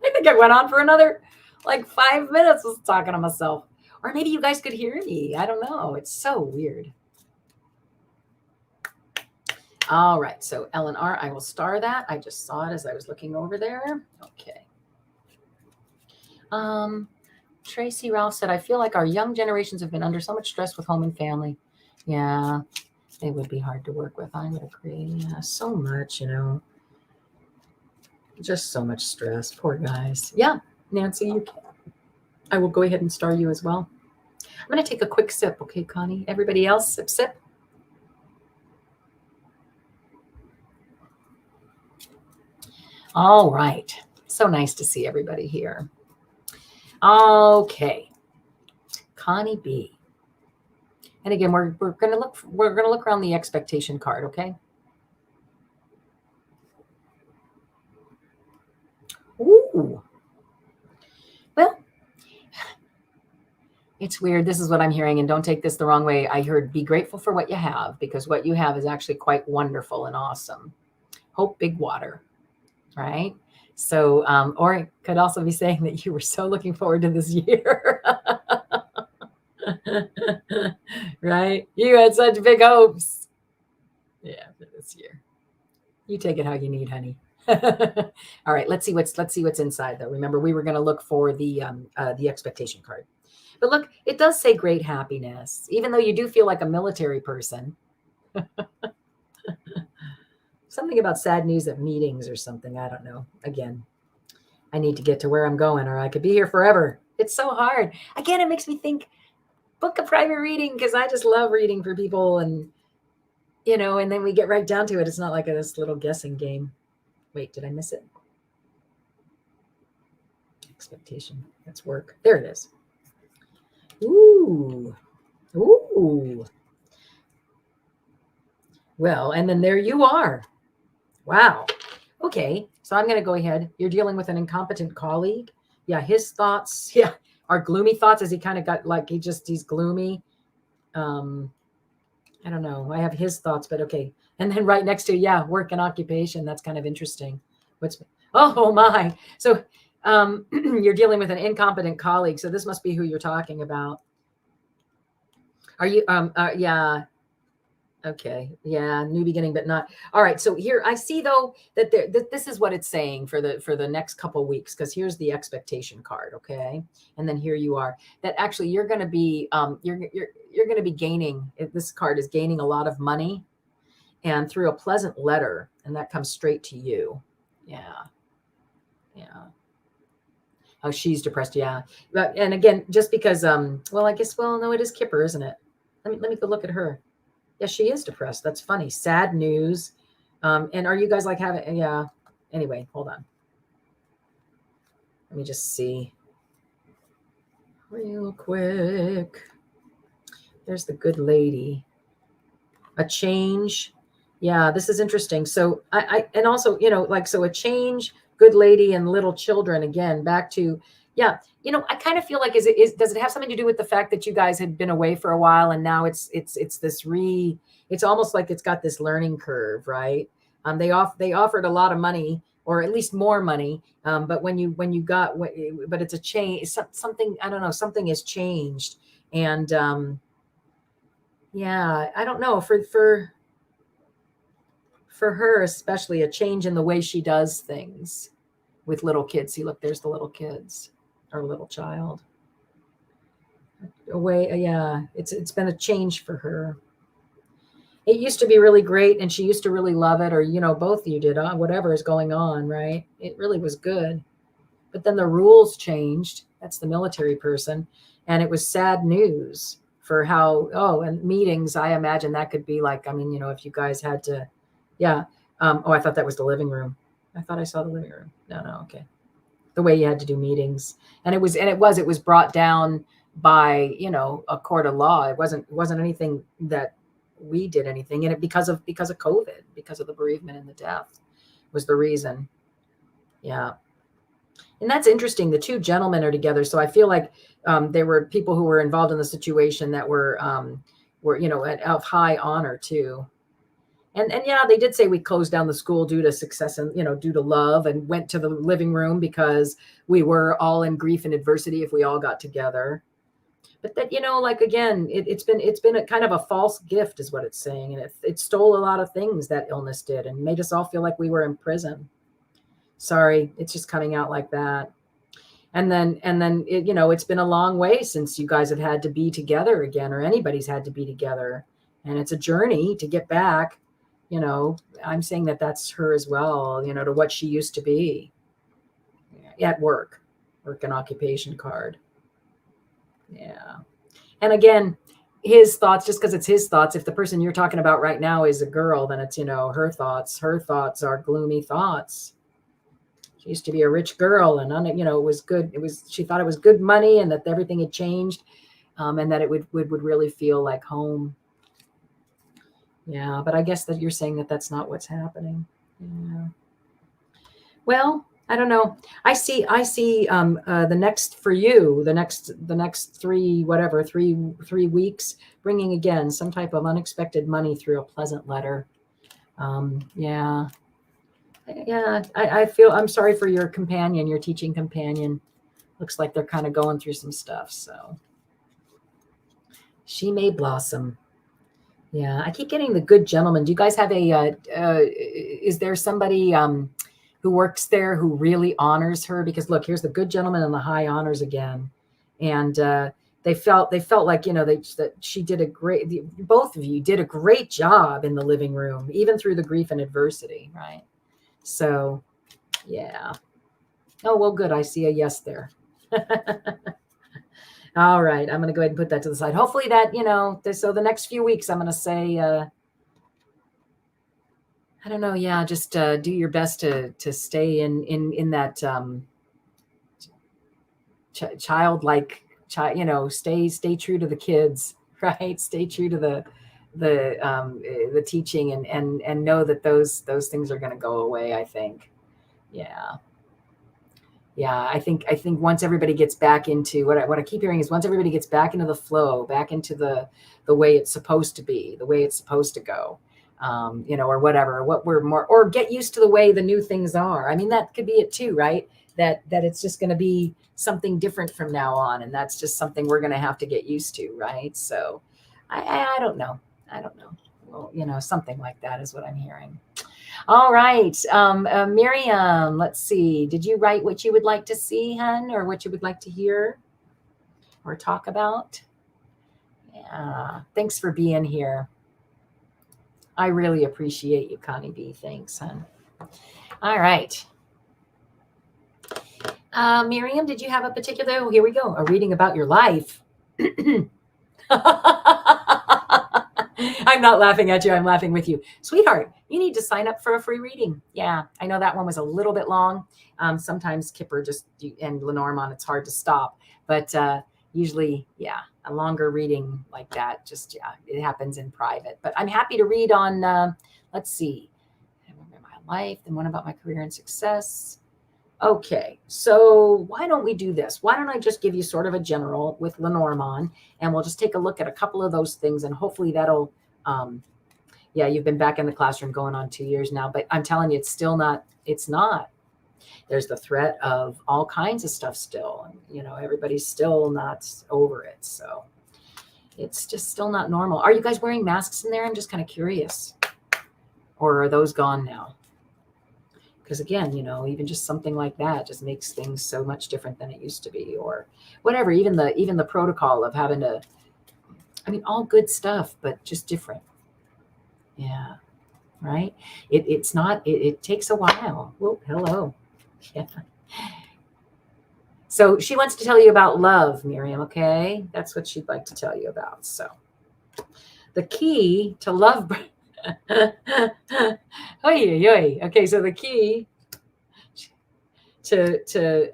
think I went on for another 5 minutes talking to myself. Or maybe you guys could hear me. I don't know. It's so weird. All right. So LNR, I will star that. I just saw it as I was looking over there. Okay. Tracy Ralph said, I feel like our young generations have been under so much stress with home and family. Yeah, they would be hard to work with. I would agree. Yeah, so much, just so much stress. Poor guys. Yeah, Nancy, you can. I will go ahead and star you as well. I'm going to take a quick sip. Okay, Connie. Everybody else, sip, sip. All right. So nice to see everybody here. Okay. Connie B. And again, we're going to look around the expectation card, okay? Ooh. Well, it's weird. This is what I'm hearing, and don't take this the wrong way. I heard be grateful for what you have, because what you have is actually quite wonderful and awesome. Hope big water, right? So, or it could also be saying that you were so looking forward to this year. Right? You had such big hopes. Yeah, for this year. You take it how you need, honey. All right, let's see what's inside though. Remember, we were going to look for the expectation card. But look, it does say great happiness, even though you do feel like a military person. Something about sad news at meetings or something. I don't know. Again, I need to get to where I'm going, or I could be here forever. It's so hard. Again, it makes me think, book a private reading, because I just love reading for people, and and then we get right down to it. It's not like this little guessing game. Wait, did I miss it? Expectation. That's work. There it is. Ooh. Ooh. Well, and then there you are. Wow. Okay. So I'm going to go ahead. You're dealing with an incompetent colleague. Yeah. His thoughts, are gloomy thoughts, as he kind of got like, he's gloomy. I don't know. I have his thoughts, but okay. And then right next to, work and occupation. That's kind of interesting. Oh my. So you're dealing with an incompetent colleague. So this must be who you're talking about. Are you, yeah. Okay. Yeah. New beginning, but not. All right. So here I see though that this is what it's saying for the next couple of weeks, because here's the expectation card. Okay. And then here you are, that actually you're going to be, you're going to be gaining, this card is gaining a lot of money, and through a pleasant letter, and that comes straight to you. Yeah. Yeah. Oh, she's depressed. Yeah. But, and again, just because, well, I guess, no, it is Kipper, isn't it? Let me go look at her. Yeah, she is depressed. That's funny. Sad news. And are you guys like having, anyway, hold on. Let me just see real quick. There's the good lady. A change. Yeah, this is interesting. So and also, so a change, good lady, and little children. Again, back to, I kind of feel like, does it have something to do with the fact that you guys had been away for a while, and now it's almost like it's got this learning curve, right? They offered a lot of money, or at least more money, but but it's a change. Something, I don't know, something has changed, and I don't know, for her especially, a change in the way she does things with little kids. See, look, there's the little kids, or little child. It's been a change for her. It used to be really great, and she used to really love it, or both of you did, whatever is going on, right? It really was good. But then the rules changed. That's the military person. And it was sad news for and meetings, I imagine that could be like, if you guys had to, I thought that was the living room. I thought I saw the living room. No, okay. The way you had to do meetings. And it was brought down by, a court of law. It wasn't anything that we did anything in it, because of COVID, because of the bereavement and the death was the reason. Yeah. And that's interesting. The two gentlemen are together. So I feel like there were people who were involved in the situation that were of high honor too. And they did say we closed down the school due to success and, due to love, and went to the living room because we were all in grief and adversity if we all got together. But that, like, again, it's been a kind of a false gift is what it's saying. And it stole a lot of things, that illness did, and made us all feel like we were in prison. Sorry, it's just coming out like that. And then it's been a long way since you guys have had to be together again, or anybody's had to be together. And it's a journey to get back. I'm saying that that's her as well, to what she used to be at work and occupation card. Yeah. And again, his thoughts, just because it's his thoughts, if the person you're talking about right now is a girl, then it's, her thoughts. Her thoughts are gloomy thoughts. She used to be a rich girl, and it was good. She thought it was good money, and that everything had changed, and that it would really feel like home. Yeah, but I guess that you're saying that that's not what's happening. Yeah. Well, I don't know. I see the next for you, the next three weeks, bringing again some type of unexpected money through a pleasant letter. Yeah. I feel, I'm sorry for your companion, your teaching companion. Looks like they're kind of going through some stuff. So she may blossom. Yeah. I keep getting the good gentleman. Do you guys have is there somebody, who works there who really honors her? Because look, here's the good gentleman and the high honors again. And, they felt like, that she did both of you did a great job in the living room, even through the grief and adversity. Right. So, yeah. Oh, well, good. I see a yes there. All right. I'm going to go ahead and put that to the side. Hopefully that, so the next few weeks, I'm going to say, I don't know. Yeah. Just do your best to stay in that childlike, stay true to the kids, right? Stay true to the teaching, and know that those things are going to go away, I think. Yeah. Yeah, I think once everybody gets back into what I keep hearing is, once everybody gets back into the flow, back into the way it's supposed to be, the way it's supposed to go, or whatever, what we're more, or get used to the way the new things are. I mean, that could be it too, right? That it's just going to be something different from now on, and that's just something we're going to have to get used to, right? So, I don't know. I don't know. Well, something like that is what I'm hearing. All right. Miriam, let's see. Did you write what you would like to see, hun, or what you would like to hear or talk about? Yeah. Thanks for being here. I really appreciate you, Connie B. Thanks, hun. All right. Miriam, did you have a particular, here we go, a reading about your life? I'm not laughing at you. I'm laughing with you. Sweetheart, you need to sign up for a free reading. Yeah, I know that one was a little bit long. Sometimes Kipper and Lenormand, it's hard to stop. But usually, yeah, a longer reading like that, it happens in private. But I'm happy to read on, let's see, my life, then one about my career and success. Okay, so why don't we do this? Why don't I just give you sort of a general with Lenormand, and we'll just take a look at a couple of those things, and hopefully that'll, yeah, you've been back in the classroom going on 2 years now, but I'm telling you, it's not. There's the threat of all kinds of stuff still, and, everybody's still not over it, so it's just still not normal. Are you guys wearing masks in there? I'm just kind of curious. Or are those gone now? Because again, even just something like that just makes things so much different than it used to be, or whatever. Even the protocol of having to, I mean, all good stuff, but just different. Yeah, right. It's not. It takes a while. Whoa, hello. Yeah. So she wants to tell you about love, Miriam. Okay, that's what she'd like to tell you about. So the key to love. Okay, so the key to the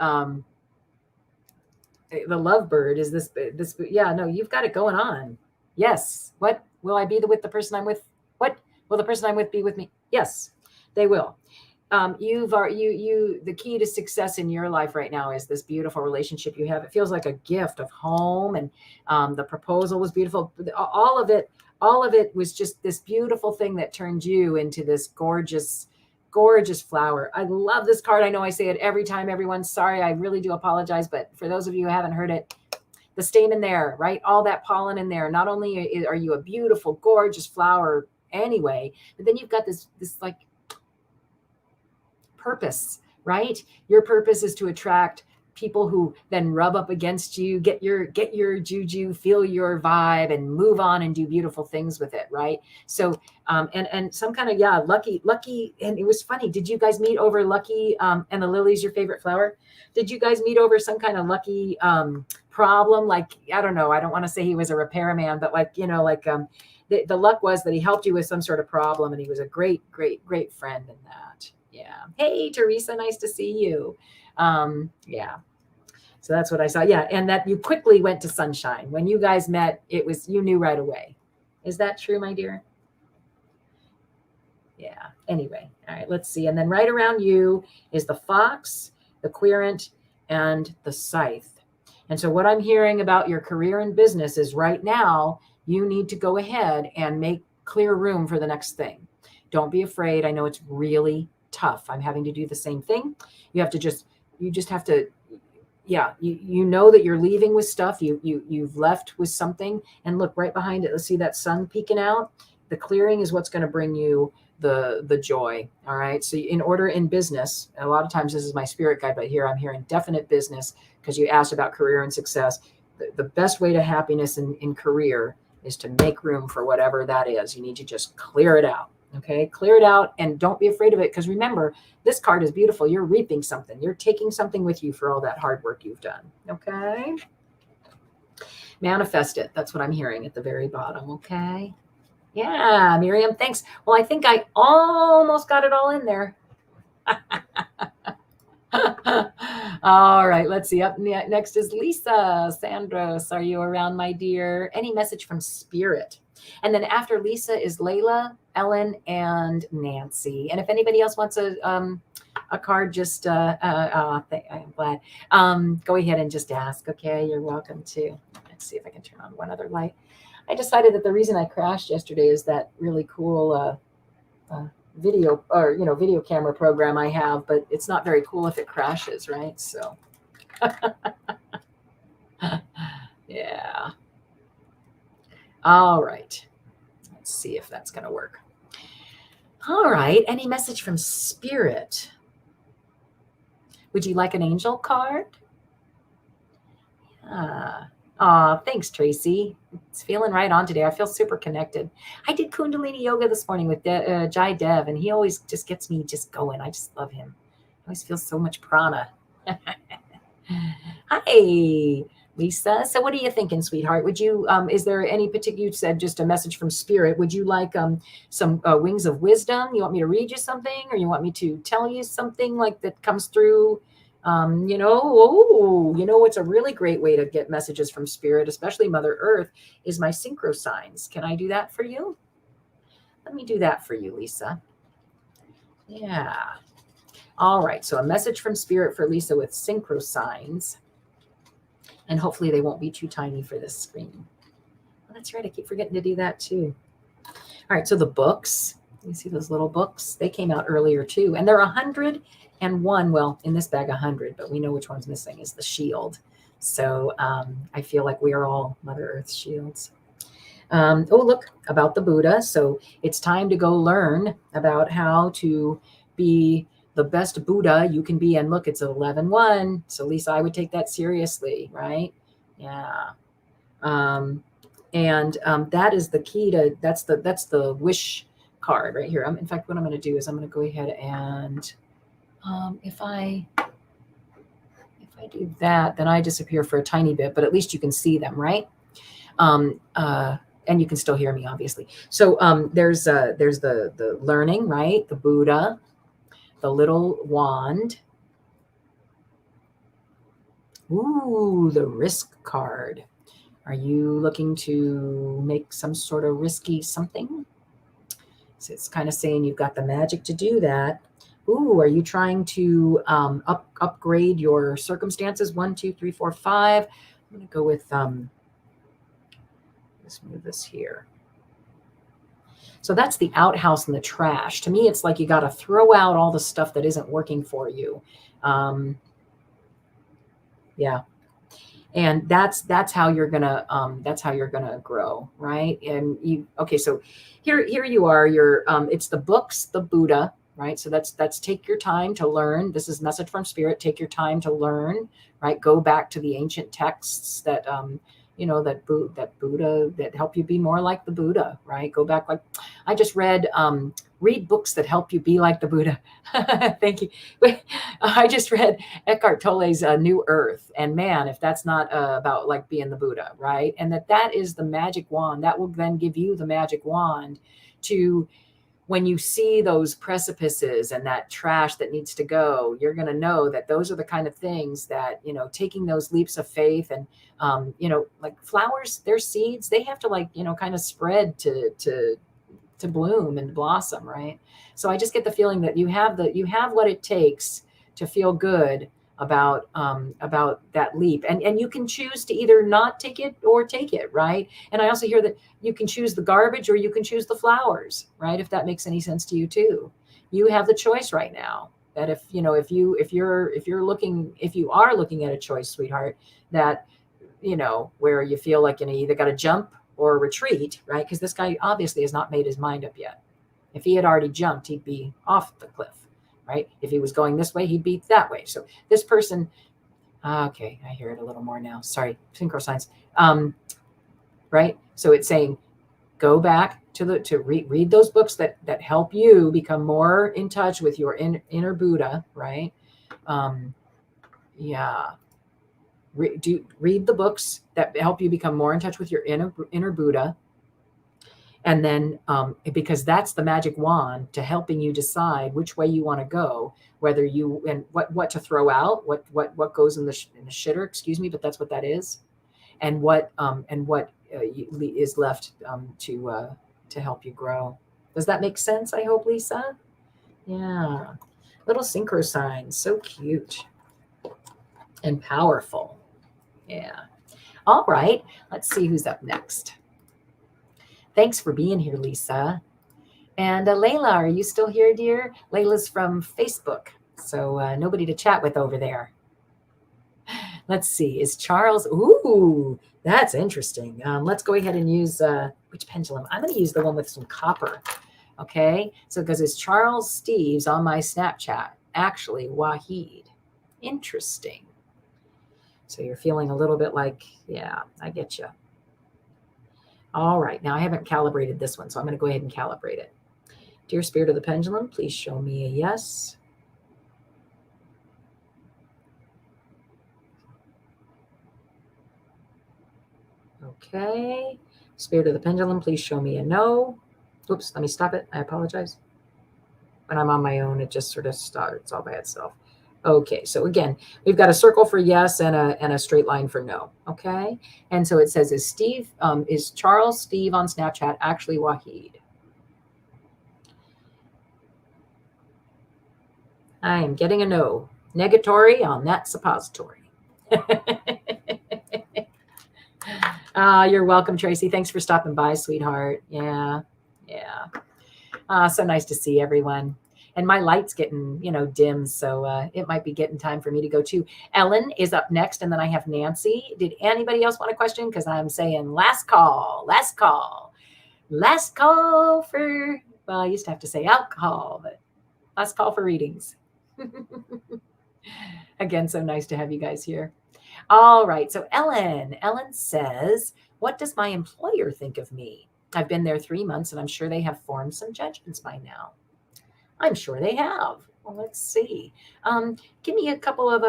lovebird is this. Yeah, no, you've got it going on. Yes. What will I be with the person I'm with? What will the person I'm with be with me? Yes, they will. The key to success in your life right now is this beautiful relationship you have. It feels like a gift of home, and the proposal was beautiful. All of it was just this beautiful thing that turned you into this gorgeous flower. I love this card. I know I say it every time, everyone. Sorry, I really do apologize. But for those of you who haven't heard it, the stain in there, right? All that pollen in there. Not only are you a beautiful, gorgeous flower anyway, but then you've got this like purpose, right? Your purpose is to attract people who then rub up against you, get your juju, feel your vibe, and move on and do beautiful things with it, right? So and some kind of lucky. And it was funny, did you guys meet over lucky? And the lily's your favorite flower? Did you guys meet over some kind of lucky problem? Like, I don't know, I don't want to say he was a repairman, but like, the luck was that he helped you with some sort of problem, and he was a great friend in that. Yeah. Hey, Teresa, nice to see you. Yeah. So that's what I saw. Yeah. And that you quickly went to sunshine. When you guys met, you knew right away. Is that true, my dear? Yeah. Anyway. All right, let's see. And then right around you is the fox, the querent, and the scythe. And so what I'm hearing about your career and business is right now, you need to go ahead and make clear room for the next thing. Don't be afraid. I know it's really tough. I'm having to do the same thing. You just have to, you know that you're leaving with stuff. You've left with something, and look right behind it. Let's see that sun peeking out. The clearing is what's going to bring you the joy. All right. So in business, a lot of times this is my spirit guide, but here I'm hearing definite business, because you asked about career and success. The best way to happiness in career is to make room for whatever that is. You need to just clear it out. Okay, clear it out, and don't be afraid of it, because remember, this card is beautiful. You're reaping something. You're taking something with you for all that hard work you've done. Okay, manifest it. That's what I'm hearing at the very bottom. Okay, yeah, Miriam, thanks. Well, I think I almost got it all in there. All right, let's see. Up next is Lisa Sandros. Are you around, my dear? Any message from Spirit? And then after Lisa is Layla, Ellen, and Nancy. And if anybody else wants a card, just I'm glad. Go ahead and just ask. Okay, you're welcome to. Let's see if I can turn on one other light. I decided that the reason I crashed yesterday is that really cool video camera program I have, but it's not very cool if it crashes, right? So yeah. All right. Let's see if that's going to work. All right. Any message from Spirit? Would you like an angel card? Yeah. Thanks, Tracy. It's feeling right on today. I feel super connected. I did Kundalini yoga this morning with Jai Dev, and he always just gets me just going. I just love him. I always feel so much prana. Hi, Lisa. So what are you thinking, sweetheart? Would you, is there any particular, you said just a message from Spirit. Would you like some wings of wisdom? You want me to read you something, or you want me to tell you something like that comes through? What's a really great way to get messages from Spirit, especially Mother Earth, is my Syncho Signs. Can I do that for you? Let me do that for you, Lisa. Yeah. All right. So a message from Spirit for Lisa with Syncho Signs. And hopefully they won't be too tiny for this screen. Well, that's right. I keep forgetting to do that too. All right. So the books, you see those little books? They came out earlier too. And they're 101. Well, in this bag, 100, but we know which one's missing is the shield. So I feel like we are all Mother Earth's shields. Look, about the Buddha. So it's time to go learn about how to be the best Buddha you can be. And look, it's 11-1. So Lisa, I would take that seriously, right? Yeah. That is the key to, that's the wish card right here. In fact, what I'm going to do is I'm going to go ahead and if I do that, then I disappear for a tiny bit, but at least you can see them, right? And you can still hear me, obviously. So there's the learning, right? The Buddha, the little wand. Ooh, the risk card. Are you looking to make some sort of risky something? So it's kind of saying you've got the magic to do that. Ooh, are you trying to upgrade your circumstances? 1, 2, 3, 4, 5. I'm going to go with, let's move this here. So that's the outhouse and the trash. To me, it's like you got to throw out all the stuff that isn't working for you. Yeah. And that's how you're gonna grow, right? And okay, so here you are. You're it's the books, the Buddha, right? So that's take your time to learn. This is message from spirit. Take your time to learn, right? Go back to the ancient texts that that Buddha that help you be more like the Buddha, right? Go back. Like I just read read books that help you be like the Buddha. Thank you. I just read Eckhart Tolle's New Earth, and man, if that's not about like being the Buddha, right? And that is the magic wand that will then give you the magic wand to, when you see those precipices and that trash that needs to go, you're going to know that those are the kind of things that, taking those leaps of faith. And like flowers, their seeds, they have to like, kind of spread to bloom and blossom, right? So I just get the feeling that you have what it takes to feel good about that leap, and you can choose to either not take it or take it, right? And I also hear that you can choose the garbage or you can choose the flowers, right? If that makes any sense to you too, you have the choice right now. That if you are looking at a choice, sweetheart, that where you feel like you either got to jump or retreat, right? Because this guy obviously has not made his mind up yet. If he had already jumped, he'd be off the cliff, right? If he was going this way, he'd be that way. So this person, okay, I hear it a little more now. Sorry, Syncho Signs. Right? So it's saying, go back to read those books that help you become more in touch with your inner Buddha, right? Yeah. Read the books that help you become more in touch with your inner Buddha. And then because that's the magic wand to helping you decide which way you want to go, whether you and what to throw out, what goes in the shitter, excuse me, but that's what that is, and what is left to help you grow. Does that make sense? I hope, Lisa. Yeah, little synchro signs, so cute and powerful. Yeah. All right. Let's see who's up next. Thanks for being here, Lisa. And Layla, are you still here, dear? Layla's from Facebook, so nobody to chat with over there. Let's see. Is Charles? Ooh, that's interesting. Let's go ahead and use which pendulum? I'm going to use the one with some copper. Okay. So because it's Charles Steve's on my Snapchat, actually Wahid. Interesting. So you're feeling a little bit like, yeah, I get you. All right. Now I haven't calibrated this one, so I'm going to go ahead and calibrate it. Dear Spirit of the Pendulum, please show me a yes. Okay. Spirit of the Pendulum, please show me a no. Oops, let me stop it. I apologize. When I'm on my own, it just sort of starts all by itself. Okay, so again, we've got a circle for yes and a straight line for no. Okay, and so it says, is Charles Steve on Snapchat actually Wahid? I am getting a no. Negatory on that suppository. You're welcome, Tracy. Thanks for stopping by, sweetheart. Yeah. So nice to see everyone. And my light's getting, dim, so it might be getting time for me to go too. Ellen is up next, and then I have Nancy. Did anybody else want a question? Because I'm saying last call for, well, I used to have to say alcohol, but last call for readings. Again, so nice to have you guys here. All right, so Ellen says, what does my employer think of me? I've been there 3 months, and I'm sure they have formed some judgments by now. I'm sure they have. Well, let's see. Give me a couple of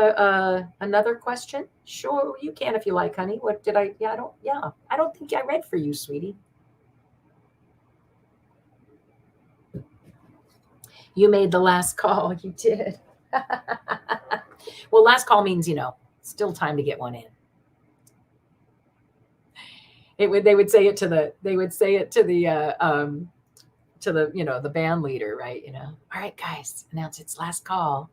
another question. Sure, you can if you like, honey. What did I? Yeah, I don't think I read for you, sweetie. You made the last call. You did. Well, last call means still time to get one in. They would say it to the the band leader, right? All right, guys, announce it's last call.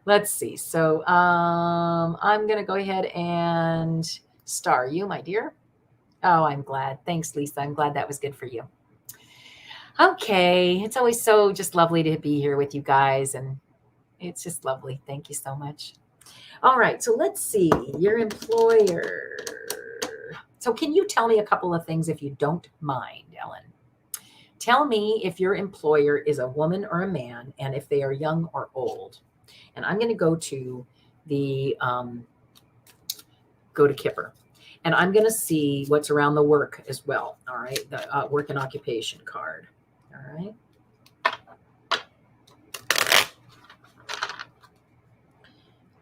Let's see. So I'm gonna go ahead and star you, my dear. Oh, I'm glad. Thanks, Lisa. I'm glad that was good for you. Okay, it's always so just lovely to be here with you guys, and it's just lovely. Thank you so much. All right, so let's see. Your employer. So can you tell me a couple of things if you don't mind, Ellen? Tell me if your employer is a woman or a man, and if they are young or old. And I'm going to go to the Kipper, and I'm going to see what's around the work as well. All right, the work and occupation card. All right.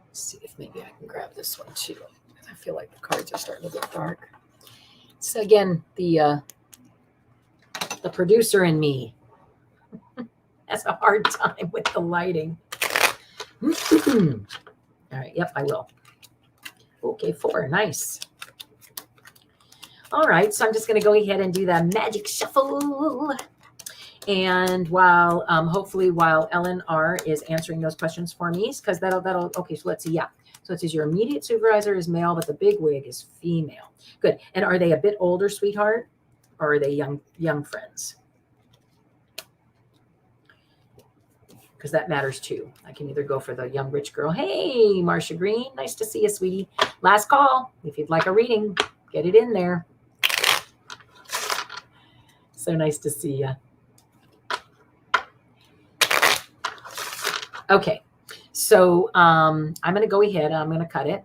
Let's see if maybe I can grab this one too. I feel like the cards are starting to get dark. So again, the producer in me has a hard time with the lighting. All right. Yep, I will. Okay, 4. Nice. All right. So I'm just going to go ahead and do the magic shuffle. And while hopefully while Ellen R is answering those questions for me, because that'll okay. So let's see. Yeah. So it says your immediate supervisor is male, but the big wig is female. Good. And are they a bit older, sweetheart, or are they young friends? Because that matters too. I can either go for the young rich girl. Hey, Marcia Green, nice to see you, sweetie. Last call. If you'd like a reading, get it in there. So nice to see you. Okay, so I'm going to go ahead. I'm going to cut it,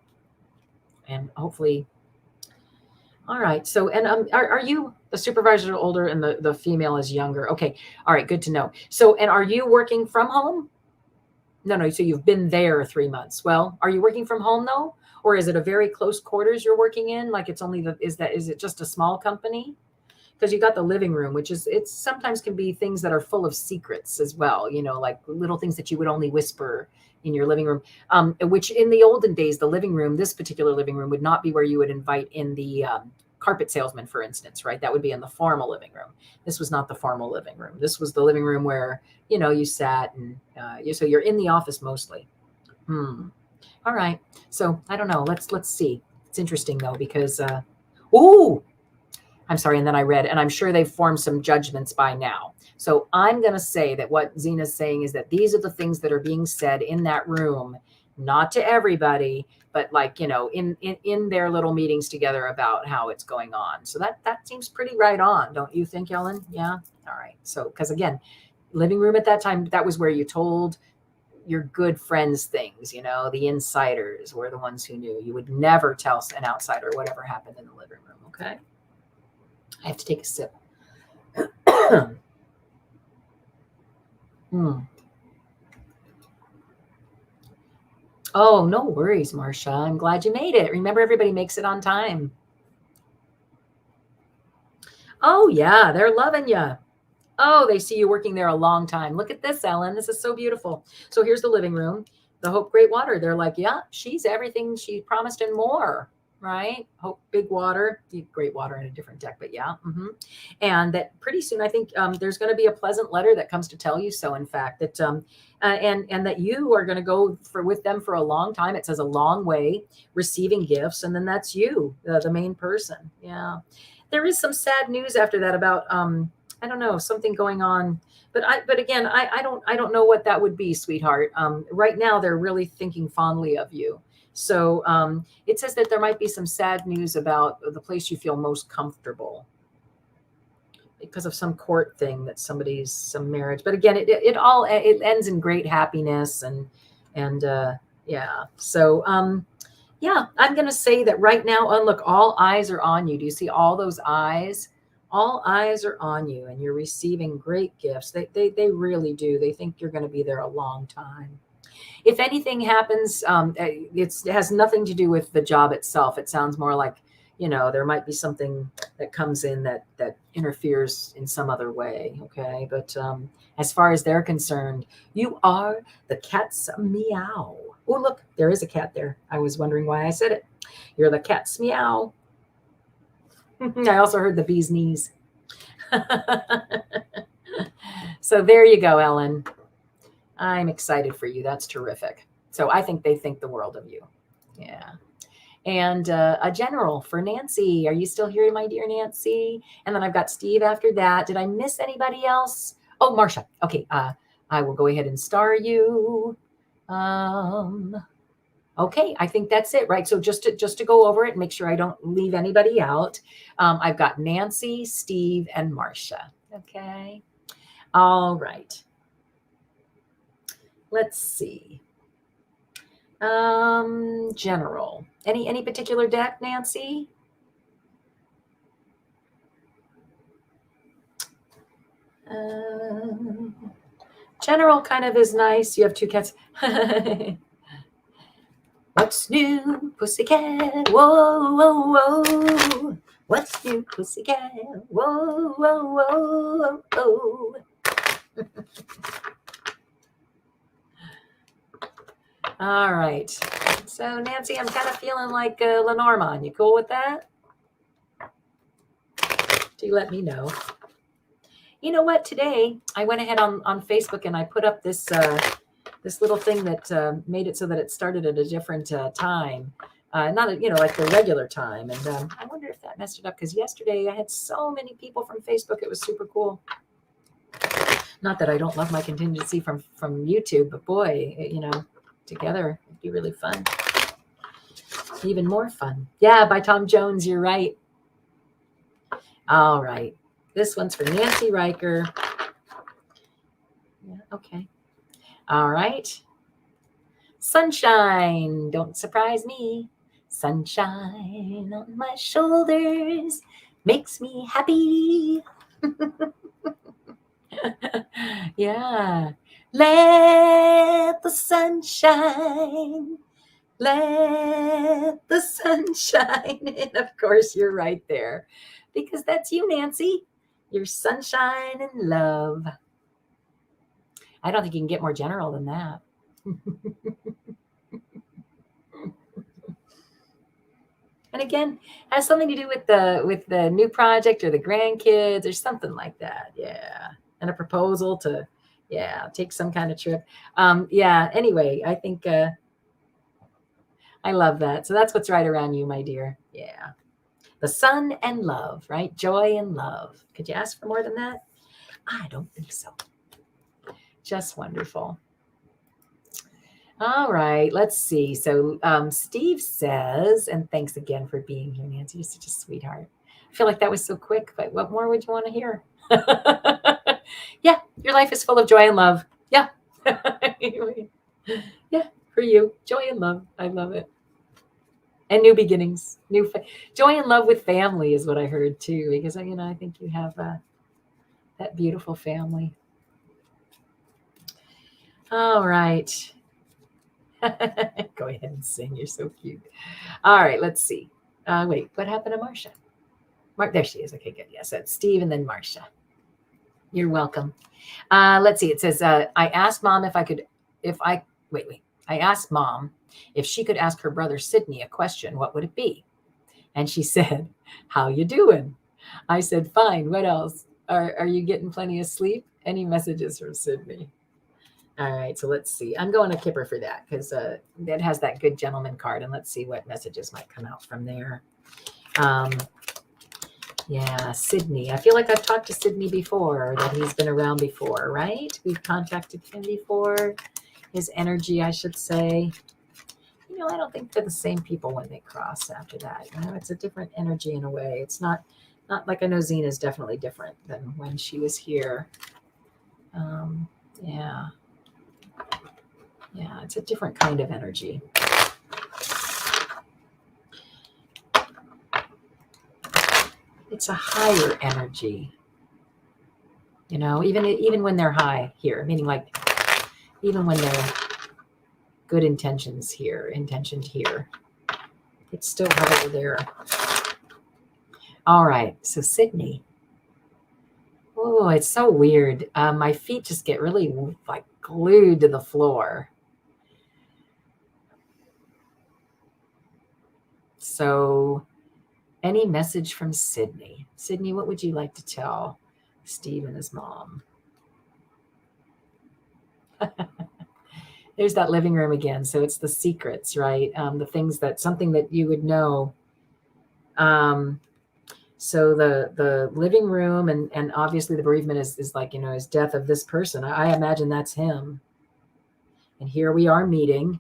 and hopefully. All right. So, and are you the supervisor older and the female is younger? Okay. All right. Good to know. So, and are you working from home? No. So you've been there 3 months. Well, are you working from home though, or is it a very close quarters you're working in? Like it's only is it just a small company? Because you got the living room, which is it's sometimes can be things that are full of secrets as well. You know, like little things that you would only whisper in your living room. Which in the olden days, the living room, this particular living room, would not be where you would invite in the carpet salesman, for instance, right? That would be in the formal living room. This was not the formal living room. This was the living room where, you know, you sat and so you're in the office mostly. All right. So I don't know. Let's see. It's interesting though, because, I'm sorry. And then I read, and I'm sure they've formed some judgments by now. So I'm going to say that what Zina's saying is that these are the things that are being said in that room, not to everybody, but like, you know, in their little meetings together about how it's going on. So that seems pretty right on. Don't you think, Ellen? Yeah. All right. So, because again, living room at that time, that was where you told your good friends things, you know, the insiders were the ones who knew. You would never tell an outsider whatever happened in the living room. Okay. I have to take a sip. Oh, no worries, Marcia. I'm glad you made it. Remember, everybody makes it on time. Oh, yeah, they're loving you. Oh, they see you working there a long time. Look at this, Ellen. This is so beautiful. So here's the living room, the Hope Great Water. They're like, yeah, she's everything she promised and more. Right? Hope Big Water, Great Water in a different deck, but yeah. And that pretty soon, I think there's going to be a pleasant letter that comes to tell you so. In fact, that and that you are going to go with them for a long time. It says a long way, receiving gifts, and then that's you, the main person. Yeah, there is some sad news after that about I don't know, something going on. But again, I don't know what that would be, sweetheart. Right now, they're really thinking fondly of you. So it says that there might be some sad news about the place you feel most comfortable because of some court thing that some marriage. But again, it all ends in great happiness and yeah. So yeah, I'm gonna say that right now. Oh, look, all eyes are on you. Do you see all those eyes? All eyes are on you, and you're receiving great gifts. They really do. They think you're going to be there a long time. If anything happens, it has nothing to do with the job itself. It sounds more like, you know, there might be something that comes in that interferes in some other way. Okay. But as far as they're concerned, you are the cat's meow. Oh, look, there is a cat there. I was wondering why I said it. You're the cat's meow. I also heard the bee's knees. So there you go, Ellen. I'm excited for you. That's terrific. So I think they think the world of you. Yeah. And a general for Nancy. Are you still here, my dear Nancy? And then I've got Steve after that. Did I miss anybody else? Oh, Marcia. Okay. I will go ahead and star you. Okay, I think that's it, right? So just to go over it and make sure I don't leave anybody out, I've got Nancy, Steve, and Marcia. Okay. All right. Let's see. General. Any particular deck, Nancy? General kind of is nice. You have two cats. What's new, pussycat? Whoa, whoa, whoa. What's new, pussycat? Whoa, whoa, whoa, whoa. All right. So, Nancy, I'm kind of feeling like Lenormand. You cool with that? Do you let me know? You know what? Today, I went ahead on Facebook and I put up this this little thing that made it so that it started at a different time. Not, like the regular time. And I wonder if that messed it up, because yesterday I had so many people from Facebook. It was super cool. Not that I don't love my contingency from YouTube, but boy, together it'd be really fun. Even more fun. Yeah, by Tom Jones, you're right. All right. This one's for Nancy Riker. Yeah, okay. All right. Sunshine, don't surprise me. Sunshine on my shoulders makes me happy. Yeah. Let the sunshine. Let the sunshine in. Of course, you're right there, because that's you, Nancy. Your sunshine and love. I don't think you can get more general than that. And again, has something to do with the new project or the grandkids or something like that. Yeah. And a proposal to, take some kind of trip. Anyway, I think I love that. So that's what's right around you, my dear. Yeah. The sun and love, right? Joy and love. Could you ask for more than that? I don't think so. Just wonderful. All right, let's see. So Steve says, and thanks again for being here, Nancy. You're such a sweetheart. I feel like that was so quick, but what more would you want to hear? Yeah, your life is full of joy and love. Yeah. Yeah, for you. Joy and love. I love it. And new beginnings. Joy and love with family is what I heard too, because I think you have that beautiful family. All right. Go ahead and sing. You're so cute. All right, let's see. Wait, what happened to Marcia? There she is. Okay, good. Yes, that's Steve and then Marcia. You're welcome. Let's see. It says, I asked Mom I asked Mom if she could ask her brother Sydney a question. What would it be? And she said, "How you doing?" I said, "Fine. What else? Are you getting plenty of sleep?" Any messages from Sydney? All right, so let's see. I'm going to Kipper for that, because that has that good gentleman card, and let's see what messages might come out from there. Yeah, Sydney. I feel like I've talked to Sydney before, that he's been around before, right? We've contacted him before. His energy, I should say. I don't think they're the same people when they cross after that. It's a different energy in a way. It's not like I know Zina is definitely different than when she was here. Yeah. Yeah, it's a different kind of energy. It's a higher energy. Even when they're high here, meaning like even when they're good intentioned here, it's still higher there. All right, so Sydney. Oh, it's so weird. My feet just get really like glued to the floor. So, any message from Sydney? Sydney, what would you like to tell Steve and his mom? There's that living room again. So it's the secrets, right? The things something that you would know. So the living room and obviously the bereavement is like, his death of this person. I imagine that's him. And here we are meeting.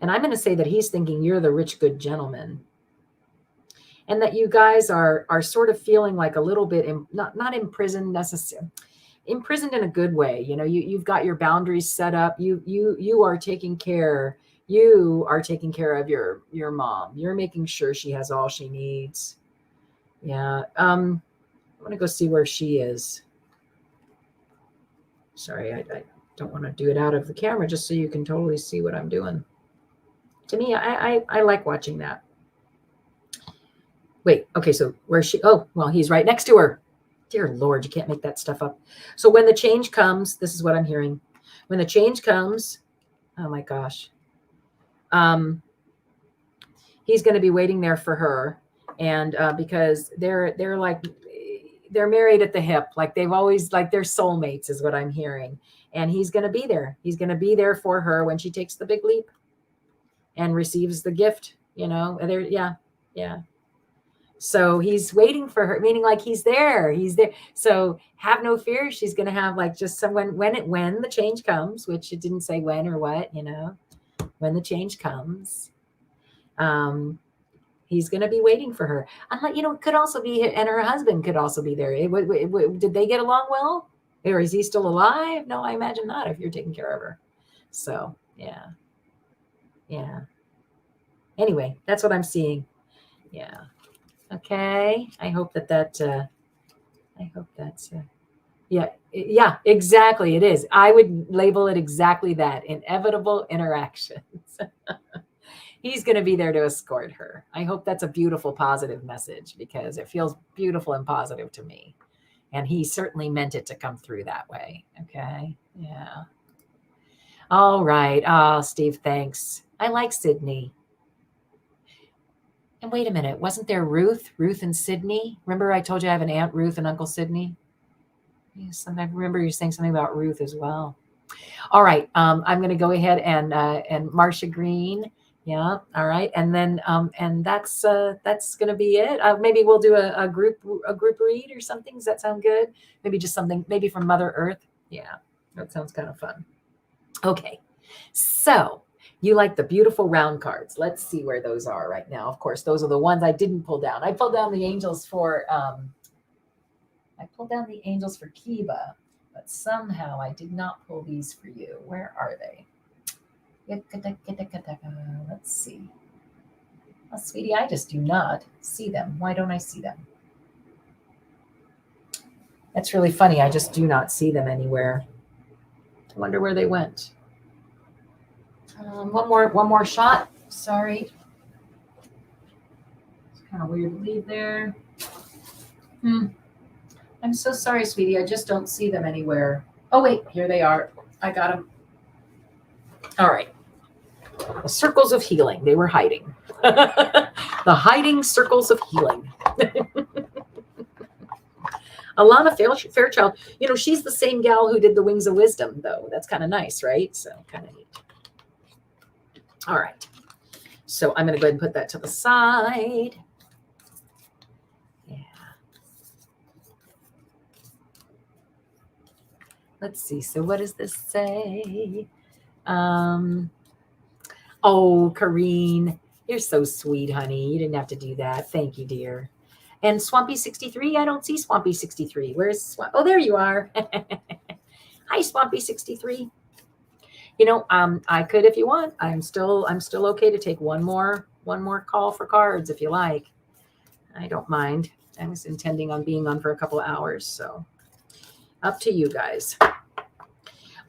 And I'm going to say that he's thinking you're the rich, good gentleman. And that you guys are sort of feeling like a little bit, not imprisoned necessarily, imprisoned in a good way. You know, you've got your boundaries set up. You are taking care. You are taking care of your mom. You're making sure she has all she needs. Yeah. I want to go see where she is. Sorry, I don't want to do it out of the camera just so you can totally see what I'm doing. To me, I like watching that. Wait, okay, so where's she? Oh, well, he's right next to her. Dear Lord, you can't make that stuff up. So when the change comes, this is what I'm hearing. When the change comes, oh my gosh, he's going to be waiting there for her, and because they're married at the hip, like they've always, like they're soulmates, is what I'm hearing. And he's going to be there. He's going to be there for her when she takes the big leap and receives the gift. You know, there, yeah. So he's waiting for her, meaning like he's there. So have no fear. She's going to have like just someone when the change comes, which it didn't say when or what, you know, when the change comes, he's going to be waiting for her. Unlike, you know, it could also be, and her husband could also be there. Did they get along well? Or is he still alive? No, I imagine not if you're taking care of her. So yeah. Anyway, that's what I'm seeing. Yeah. Okay. I hope that's yeah, exactly. It is. I would label it exactly that. Inevitable interactions. He's going to be there to escort her. I hope that's a beautiful, positive message, because it feels beautiful and positive to me. And he certainly meant it to come through that way. Okay. Yeah. All right. Oh, Steve, thanks. I like Sydney. And wait a minute, wasn't there Ruth and Sydney? Remember I told you I have an Aunt Ruth and Uncle Sydney? Yes, and I remember you saying something about Ruth as well. All right, I'm going to go ahead and Marcia Green. Yeah, all right, and then and that's going to be it. Maybe we'll do a group read or something. Does that sound good? Maybe just something maybe from Mother Earth. Yeah, that sounds kind of fun. Okay, so you like the beautiful round cards. Let's see where those are right now. Of course, those are the ones I didn't pull down. I pulled down the angels for Kiva, but somehow I did not pull these for you. Where are they? Let's see. Oh, sweetie, I just do not see them. Why don't I see them? That's really funny. I just do not see them anywhere. I wonder where they went. One more shot. Sorry. It's kind of weird to leave there. I'm so sorry, sweetie. I just don't see them anywhere. Oh, wait. Here they are. I got them. All right. The circles of healing. They were hiding. The hiding circles of healing. Alana Fairchild. You know, she's the same gal who did the Wings of Wisdom, though. That's kind of nice, right? So kind of neat. All right. So I'm going to go ahead and put that to the side. Yeah. Let's see. So what does this say? Oh, Kareen, you're so sweet, honey. You didn't have to do that. Thank you, dear. And Swampy 63, I don't see Swampy 63. Where's Swamp? Oh, there you are. Hi, Swampy 63. You know, I could if you want. I'm still okay to take one more call for cards if you like. I don't mind. I was intending on being on for a couple of hours, so up to you guys.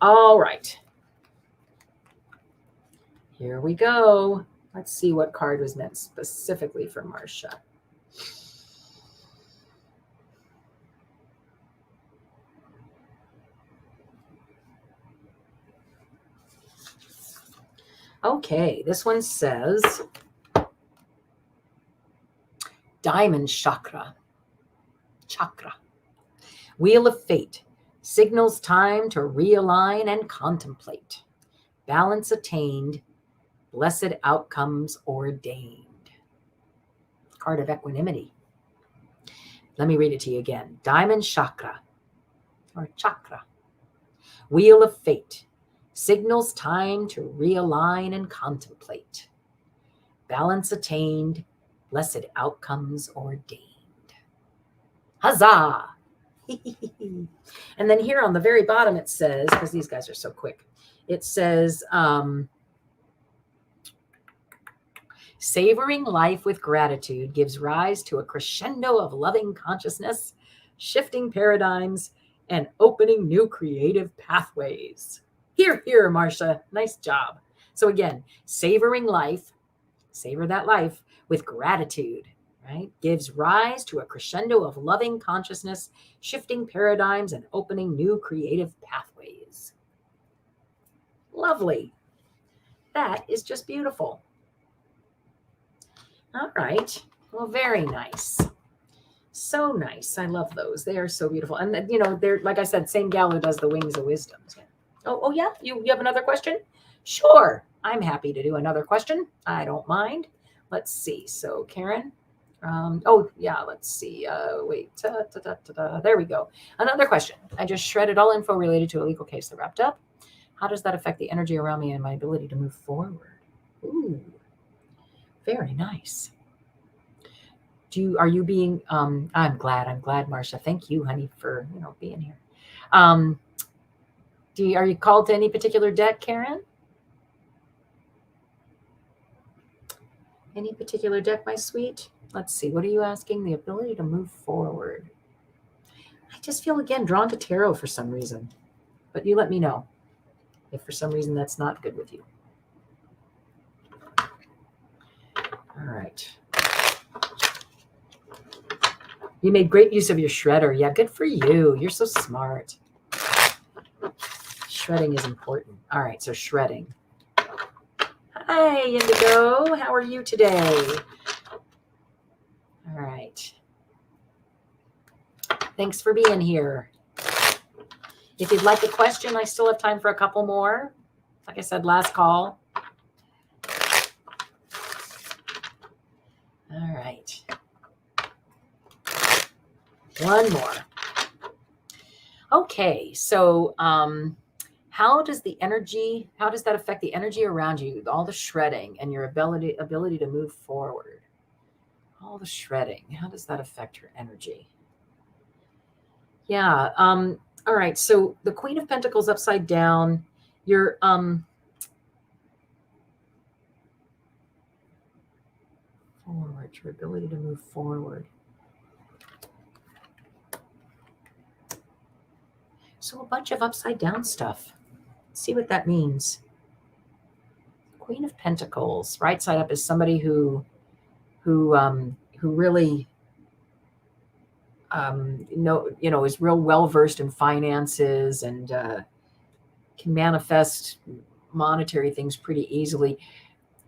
All right. Here we go. Let's see what card was meant specifically for Marcia. Okay, this one says Diamond Chakra. Wheel of Fate signals time to realign and contemplate. Balance attained, blessed outcomes ordained. Card of Equanimity. Let me read it to you again. Diamond Chakra, or Chakra. Wheel of Fate Signals time to realign and contemplate. Balance attained, blessed outcomes ordained. Huzzah! And then here on the very bottom it says, because these guys are so quick, it says, savoring life with gratitude gives rise to a crescendo of loving consciousness, shifting paradigms, and opening new creative pathways. Here, Marcia. Nice job. So again, savoring life, savor that life with gratitude, right? Gives rise to a crescendo of loving consciousness, shifting paradigms, and opening new creative pathways. Lovely. That is just beautiful. All right. Well, very nice. So nice. I love those. They are so beautiful. And, you know, they're, like I said, same gal who does the Wings of Wisdom. Oh yeah? You have another question? Sure. I'm happy to do another question. I don't mind. Let's see. So, Karen. Let's see. Wait. There we go. Another question. I just shredded all info related to a legal case that wrapped up. How does that affect the energy around me and my ability to move forward? Ooh. Very nice. Are you being, I'm glad, Marcia. Thank you, honey, for, being here. Are you called to any particular deck, Karen? Any particular deck, my sweet? Let's see. What are you asking? The ability to move forward. I just feel, again, drawn to tarot for some reason. But you let me know if for some reason that's not good with you. All right. You made great use of your shredder. Yeah, good for you. You're so smart. Shredding is important. All right, so shredding. Hi, Indigo. How are you today? All right. Thanks for being here. If you'd like a question, I still have time for a couple more. Like I said, last call. All right. One more. Okay, so how does that affect the energy around you, all the shredding and your ability to move forward? All the shredding, how does that affect your energy? Yeah, all right, so the Queen of Pentacles upside down, your forward, your ability to move forward. So a bunch of upside down stuff. Let's see what that means. Queen of Pentacles, right side up, is somebody who really is real well versed in finances and can manifest monetary things pretty easily.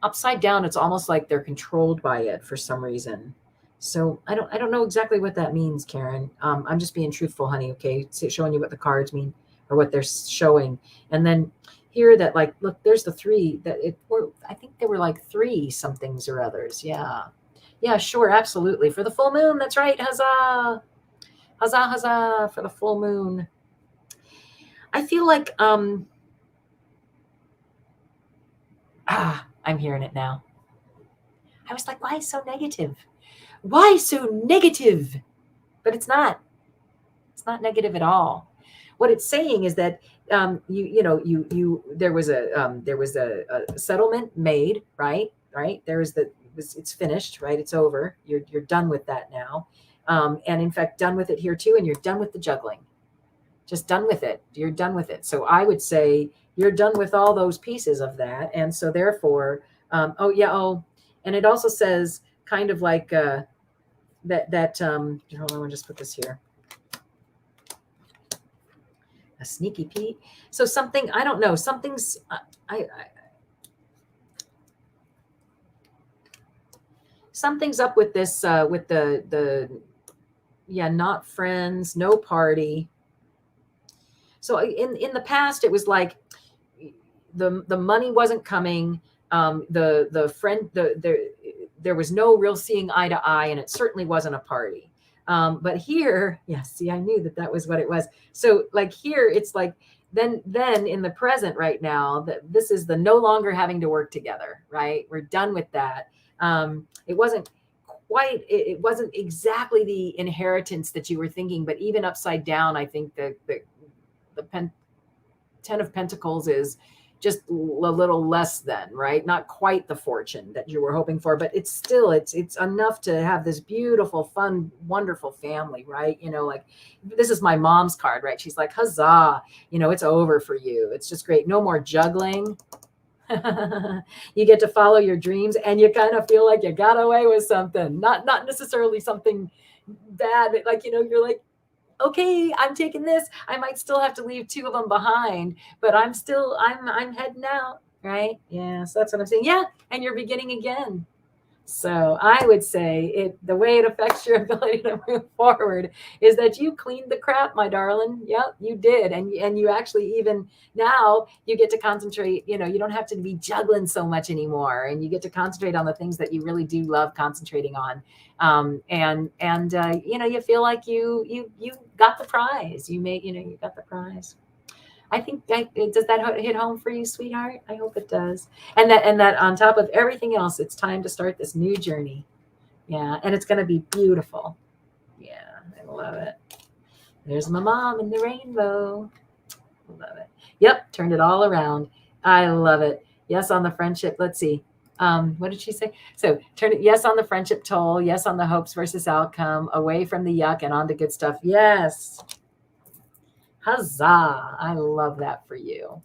Upside down, it's almost like they're controlled by it for some reason. So I don't know exactly what that means, Karen. I'm just being truthful, honey. Okay, showing you what the cards mean or what they're showing, and then here that, like, look, there's the three I think there were like three somethings or others. Yeah, sure, absolutely, for the full moon. That's right. Huzzah, huzzah, huzzah for the full moon. I feel like I'm hearing it now. I was like, why so negative? Why so negative? But it's not. It's not negative at all. What it's saying is that there was a settlement made, right? It's finished, right? It's over. You're done with that now, and in fact, done with it here too. And you're done with the juggling. Just done with it. You're done with it. So I would say you're done with all those pieces of that, and so therefore, and it also says kind of like hold on, let me just put this here. A sneaky Pete. So something, I don't know, something's something's up with this with the not friends, no party. So in the past, it was like the money wasn't coming. There was no real seeing eye to eye, and it certainly wasn't a party. But here, see, I knew that was what it was. So like here, it's like then in the present right now, that this is the no longer having to work together, right? We're done with that. It wasn't it wasn't exactly the inheritance that you were thinking, but even upside down, I think the 10 of Pentacles is just a little less than, right? Not quite the fortune that you were hoping for, but it's still, it's enough to have this beautiful, fun, wonderful family, right? You know, like this is my mom's card, right? She's like, huzzah, you know, it's over for you. It's just great. No more juggling. You get to follow your dreams, and you kind of feel like you got away with something, not necessarily something bad, but like, you know, you're like, okay, I'm taking this. I might still have to leave 2 of them behind, but I'm heading out, right? Yeah, so that's what I'm saying. Yeah, and you're beginning again. So I would say the way it affects your ability to move forward is that you cleaned the crap, my darling. Yep, you did. And you actually, even now, you get to concentrate, you know, you don't have to be juggling so much anymore, and you get to concentrate on the things that you really do love concentrating on. You know, you feel like you got the prize. You got the prize. I think does that hit home for you, sweetheart? I hope it does. And that on top of everything else, it's time to start this new journey. Yeah, and it's going to be beautiful. Yeah, I love it. There's my mom in the rainbow. Love it. Yep, turned it all around. I love it. Yes on the friendship. Let's see. What did she say? So turn it. Yes on the friendship toll. Yes on the hopes versus outcome. Away from the yuck and on to good stuff. Yes. Huzzah. I love that for you.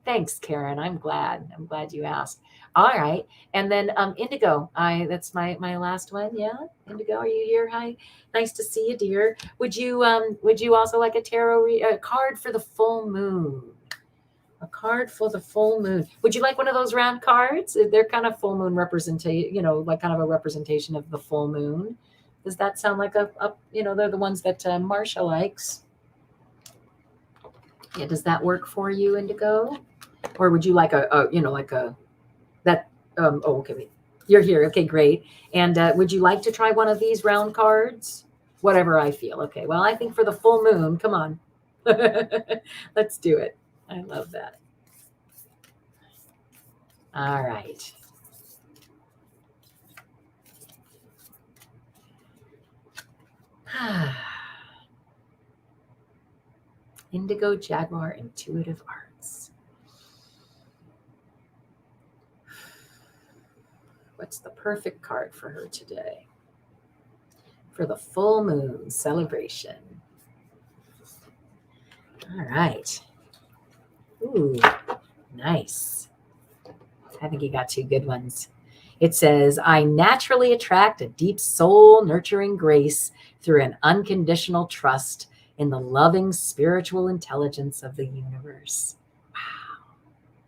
Thanks, Karen. I'm glad you asked. All right. And then Indigo, that's my last one. Yeah. Indigo, are you here? Hi. Nice to see you, dear. Would you also like a tarot card for the full moon? A card for the full moon. Would you like one of those round cards? They're kind of full moon representation, you know, like kind of a representation of the full moon. Does that sound like you know, they're the ones that Marsha likes. Yeah, does that work for you, Indigo? Or would you like okay, wait. You're here. Okay, great. And would you like to try one of these round cards? Whatever I feel. Okay, well, I think for the full moon, come on. Let's do it. I love that. All right. Indigo Jaguar Intuitive Arts. What's the perfect card for her today? For the full moon celebration. All right. Ooh, nice. I think you got 2 good ones. It says, I naturally attract a deep soul nurturing grace through an unconditional trust in the loving spiritual intelligence of the universe.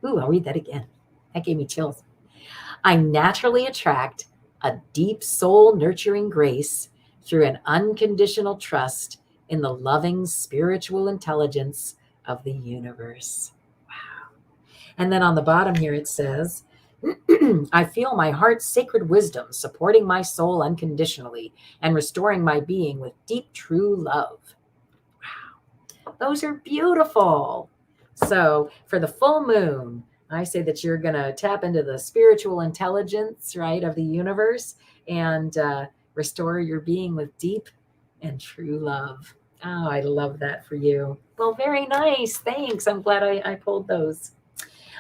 Wow. Ooh, I'll read that again. That gave me chills. I naturally attract a deep soul nurturing grace through an unconditional trust in the loving spiritual intelligence of the universe. Wow. And then on the bottom here it says, I feel my heart's sacred wisdom supporting my soul unconditionally and restoring my being with deep, true love. Wow. Those are beautiful. So for the full moon, I say that you're going to tap into the spiritual intelligence, right, of the universe and restore your being with deep and true love. Oh, I love that for you. Well, very nice. Thanks. I'm glad I pulled those.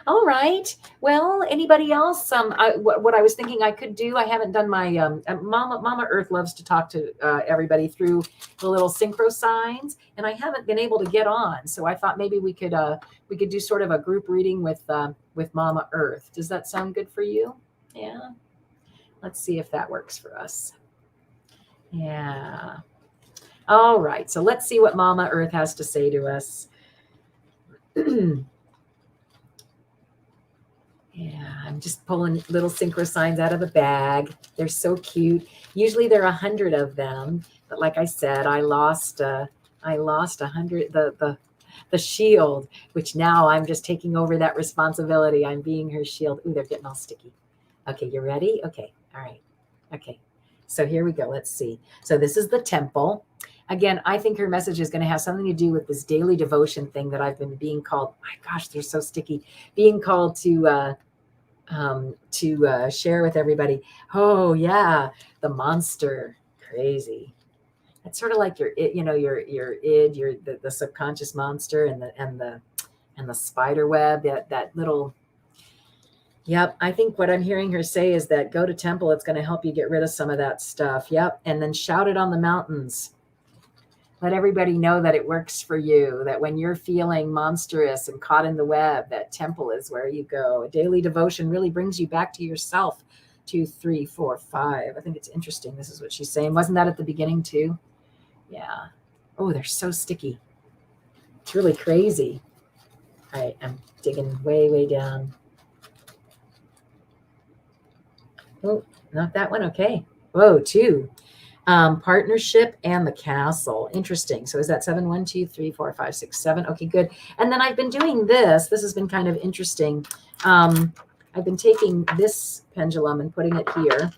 All right. Well, anybody else? What I was thinking I could do, I haven't done my Mama Earth loves to talk to everybody through the little synchro signs, and I haven't been able to get on. So I thought maybe we could do sort of a group reading with Mama Earth. Does that sound good for you? Yeah. Let's see if that works for us. Yeah. All right. So let's see what Mama Earth has to say to us. Yeah, I'm just pulling little synchro signs out of the bag. They're so cute. Usually there are 100 of them, but like I said, I lost 100. The shield, which now I'm just taking over that responsibility. I'm being her shield. Ooh, they're getting all sticky. Okay, you ready? Okay, all right. Okay, so here we go. Let's see. So this is the temple. again, I think her message is going to have something to do with this daily devotion thing that I've been being called. My gosh, they're so sticky. Being called to share with everybody. Oh yeah, the monster, crazy. It's sort of like your id, your id, the subconscious monster, and the spider web, that little. Yep, I think what I'm hearing her say is that go to temple. It's going to help you get rid of some of that stuff. Yep, and then shout it on the mountains. Let everybody know that it works for you, that when you're feeling monstrous and caught in the web, that temple is where you go. A daily devotion really brings you back to yourself. 2, 3, 4, 5. I think it's interesting. This is what she's saying. Wasn't that at the beginning too? Yeah. Oh, they're so sticky. It's really crazy. All right, I'm digging way, way down. Oh, not that one. Okay. Whoa, 2. Partnership and the castle. Interesting. So is that 7? 1, 2, 3, 4, 5, 6, 7. Okay, good. And then I've been doing this. This has been kind of interesting. I've been taking this pendulum and putting it here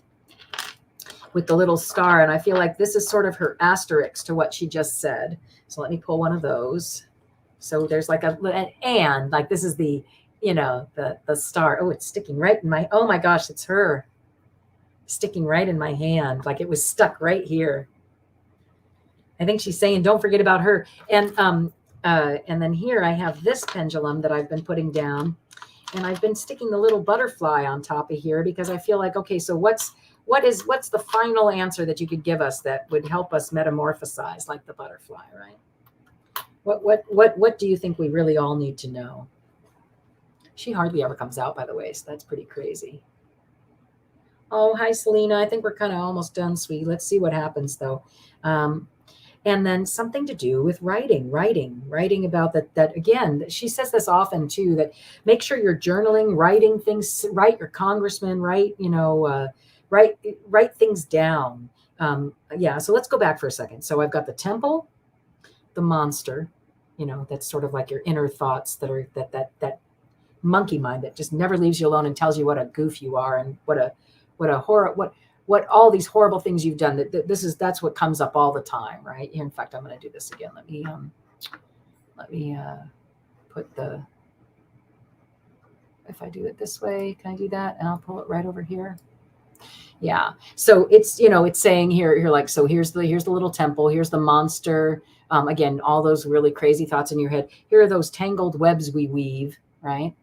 with the little star. And I feel like this is sort of her asterisk to what she just said. So let me pull one of those. So there's like and like this is the, the star. Oh, it's sticking right in my, oh my gosh, it's her. Sticking right in my hand, like it was stuck right here. I think she's saying, don't forget about her. And then here I have this pendulum that I've been putting down, and I've been sticking the little butterfly on top of here because I feel like, okay, so what's the final answer that you could give us that would help us metamorphosize like the butterfly, right? What do you think we really all need to know? She hardly ever comes out, by the way, so that's pretty crazy. Oh, hi, Selena. I think we're kind of almost done, sweetie. Let's see what happens, though. And then something to do with writing about that again, she says this often, too, that make sure you're journaling, writing things, write your congressman, write things down. Yeah, so let's go back for a second. So I've got the temple, the monster, that's sort of like your inner thoughts that are that monkey mind that just never leaves you alone and tells you what a goof you are and what all these horrible things you've done. That's what comes up all the time, right? In fact, I'm going to do this again. Let me put if I do it this way, can I do that? And I'll pull it right over here. Yeah. So it's, it's saying here like, so here's the little temple. Here's the monster. Again, all those really crazy thoughts in your head. Here are those tangled webs we weave, right?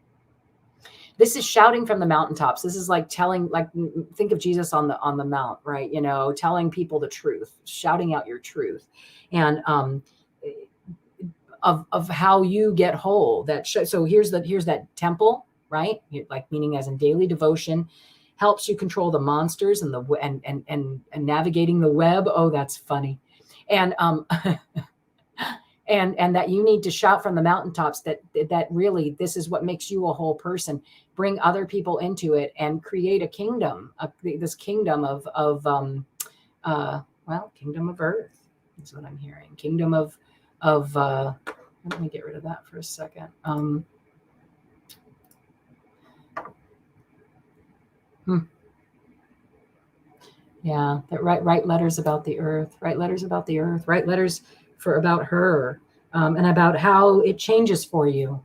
This is shouting from the mountaintops. This is like think of Jesus on the mount, right? Telling people the truth, shouting out your truth, and of how you get whole. So here's that temple, right? Like meaning as in daily devotion, helps you control the monsters and navigating the web. Oh, that's funny, and and that you need to shout from the mountaintops that really this is what makes you a whole person. Bring other people into it and create a kingdom, this kingdom of kingdom of earth is what I'm hearing. Kingdom of let me get rid of that for a second. Yeah, that write letters about the earth. Write letters about the earth. Write letters about her, and about how it changes for you.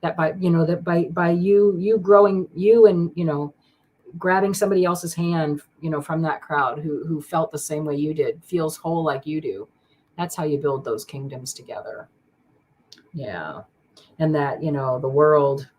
That by you growing, you and grabbing somebody else's hand, from that crowd who felt the same way you did, feels whole like you do. That's how you build those kingdoms together. Yeah, and that the world.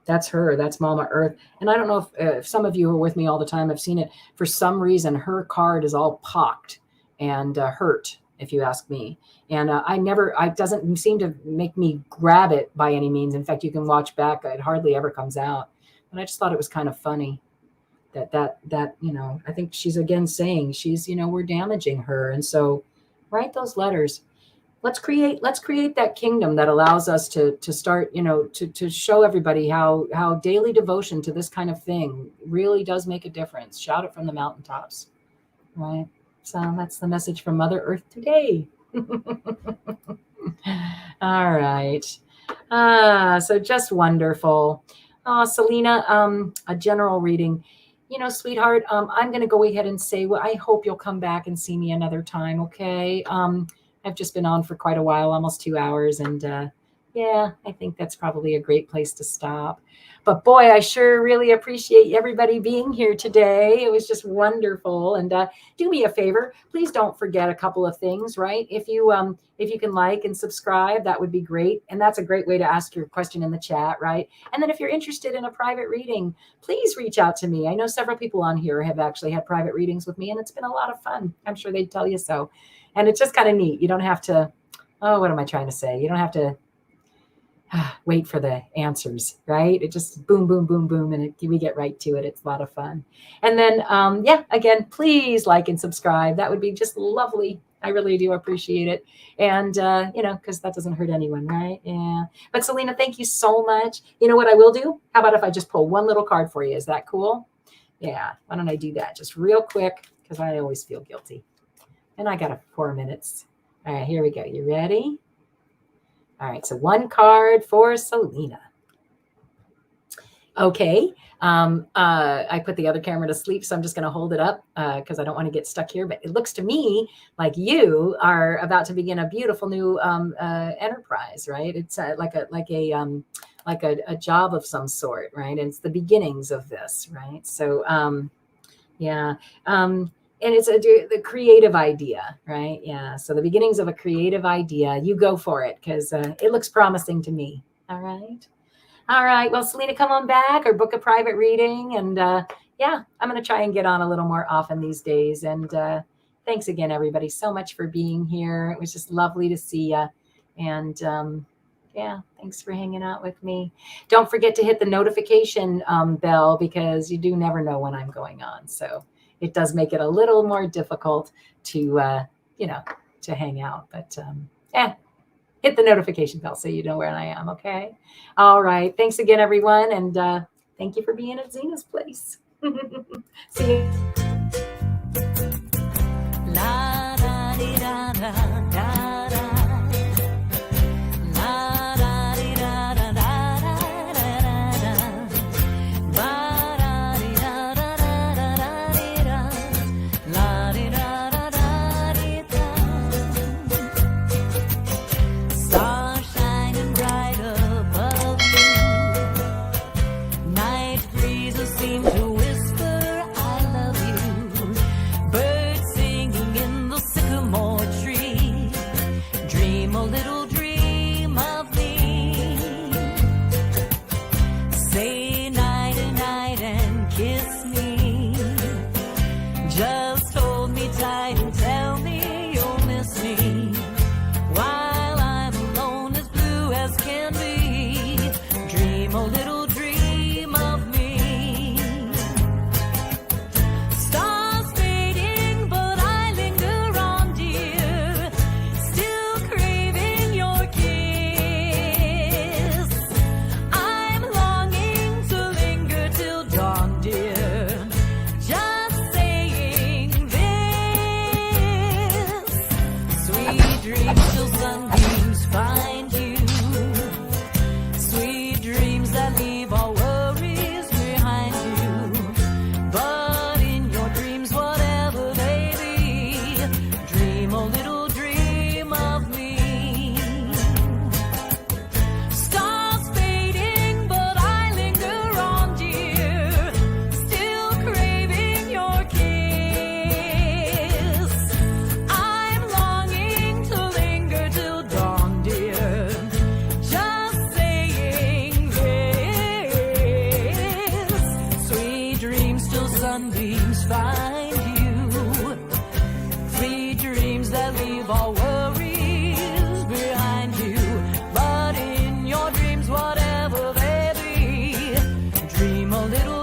That's her. That's Mama Earth. And I don't know if some of you who are with me all the time have seen it. For some reason, her card is all pocked and hurt, if you ask me. And it doesn't seem to make me grab it by any means. In fact, you can watch back. It hardly ever comes out. But I just thought it was kind of funny that I think she's again saying she's, we're damaging her. And so write those letters. Let's create that kingdom that allows us to start, to show everybody how daily devotion to this kind of thing really does make a difference. Shout it from the mountaintops, right? So that's the message from Mother Earth today. All right. So just wonderful. Selena, a general reading. Sweetheart, I'm going to go ahead and say, well, I hope you'll come back and see me another time. Okay. I've just been on for quite a while, almost 2 hours. And yeah, I think that's probably a great place to stop. But boy, I sure really appreciate everybody being here today. It was just wonderful. And do me a favor, please don't forget a couple of things, right? If you can like and subscribe, that would be great. And that's a great way to ask your question in the chat, right? And then if you're interested in a private reading, please reach out to me. I know several people on here have actually had private readings with me, and it's been a lot of fun. I'm sure they'd tell you so. And it's just kind of neat. You don't have to, oh, what am I trying to say? You don't have to wait for the answers, right? It just boom, boom, boom, boom, and we get right to it. It's a lot of fun. And then, yeah, again, please like and subscribe. That would be just lovely. I really do appreciate it. And, you know, because that doesn't hurt anyone, right? Yeah. But Selena, thank you so much. You know what I will do? How about if I just pull one little card for you? Is that cool? Yeah. Why don't I do that just real quick? Because I always feel guilty. And I got 4 minutes. All right, here we go. You ready? All right, so one card for Selena. Okay, I put the other camera to sleep, so I'm just going to hold it up because I don't want to get stuck here. But it looks to me like you are about to begin a beautiful new enterprise, right? It's like a job of some sort, right? And it's the beginnings of this, right? So, yeah. And it's the creative idea, right? Yeah. So the beginnings of a creative idea, you go for it because it looks promising to me. All right. All right. Well, Selena, come on back or book a private reading. And yeah, I'm going to try and get on a little more often these days. And thanks again, everybody, so much for being here. It was just lovely to see you. And yeah, thanks for hanging out with me. Don't forget to hit the notification bell because you do never know when I'm going on. So it does make it a little more difficult to, you know, to hang out. But yeah, hit the notification bell so you know where I am, okay? All right. Thanks again, everyone. And thank you for being at Zina's place. See you. La, da, dee, da, da, da, da. Sunbeams find you. Sweet dreams that leave all worries behind you. But in your dreams, whatever they be, dream a little.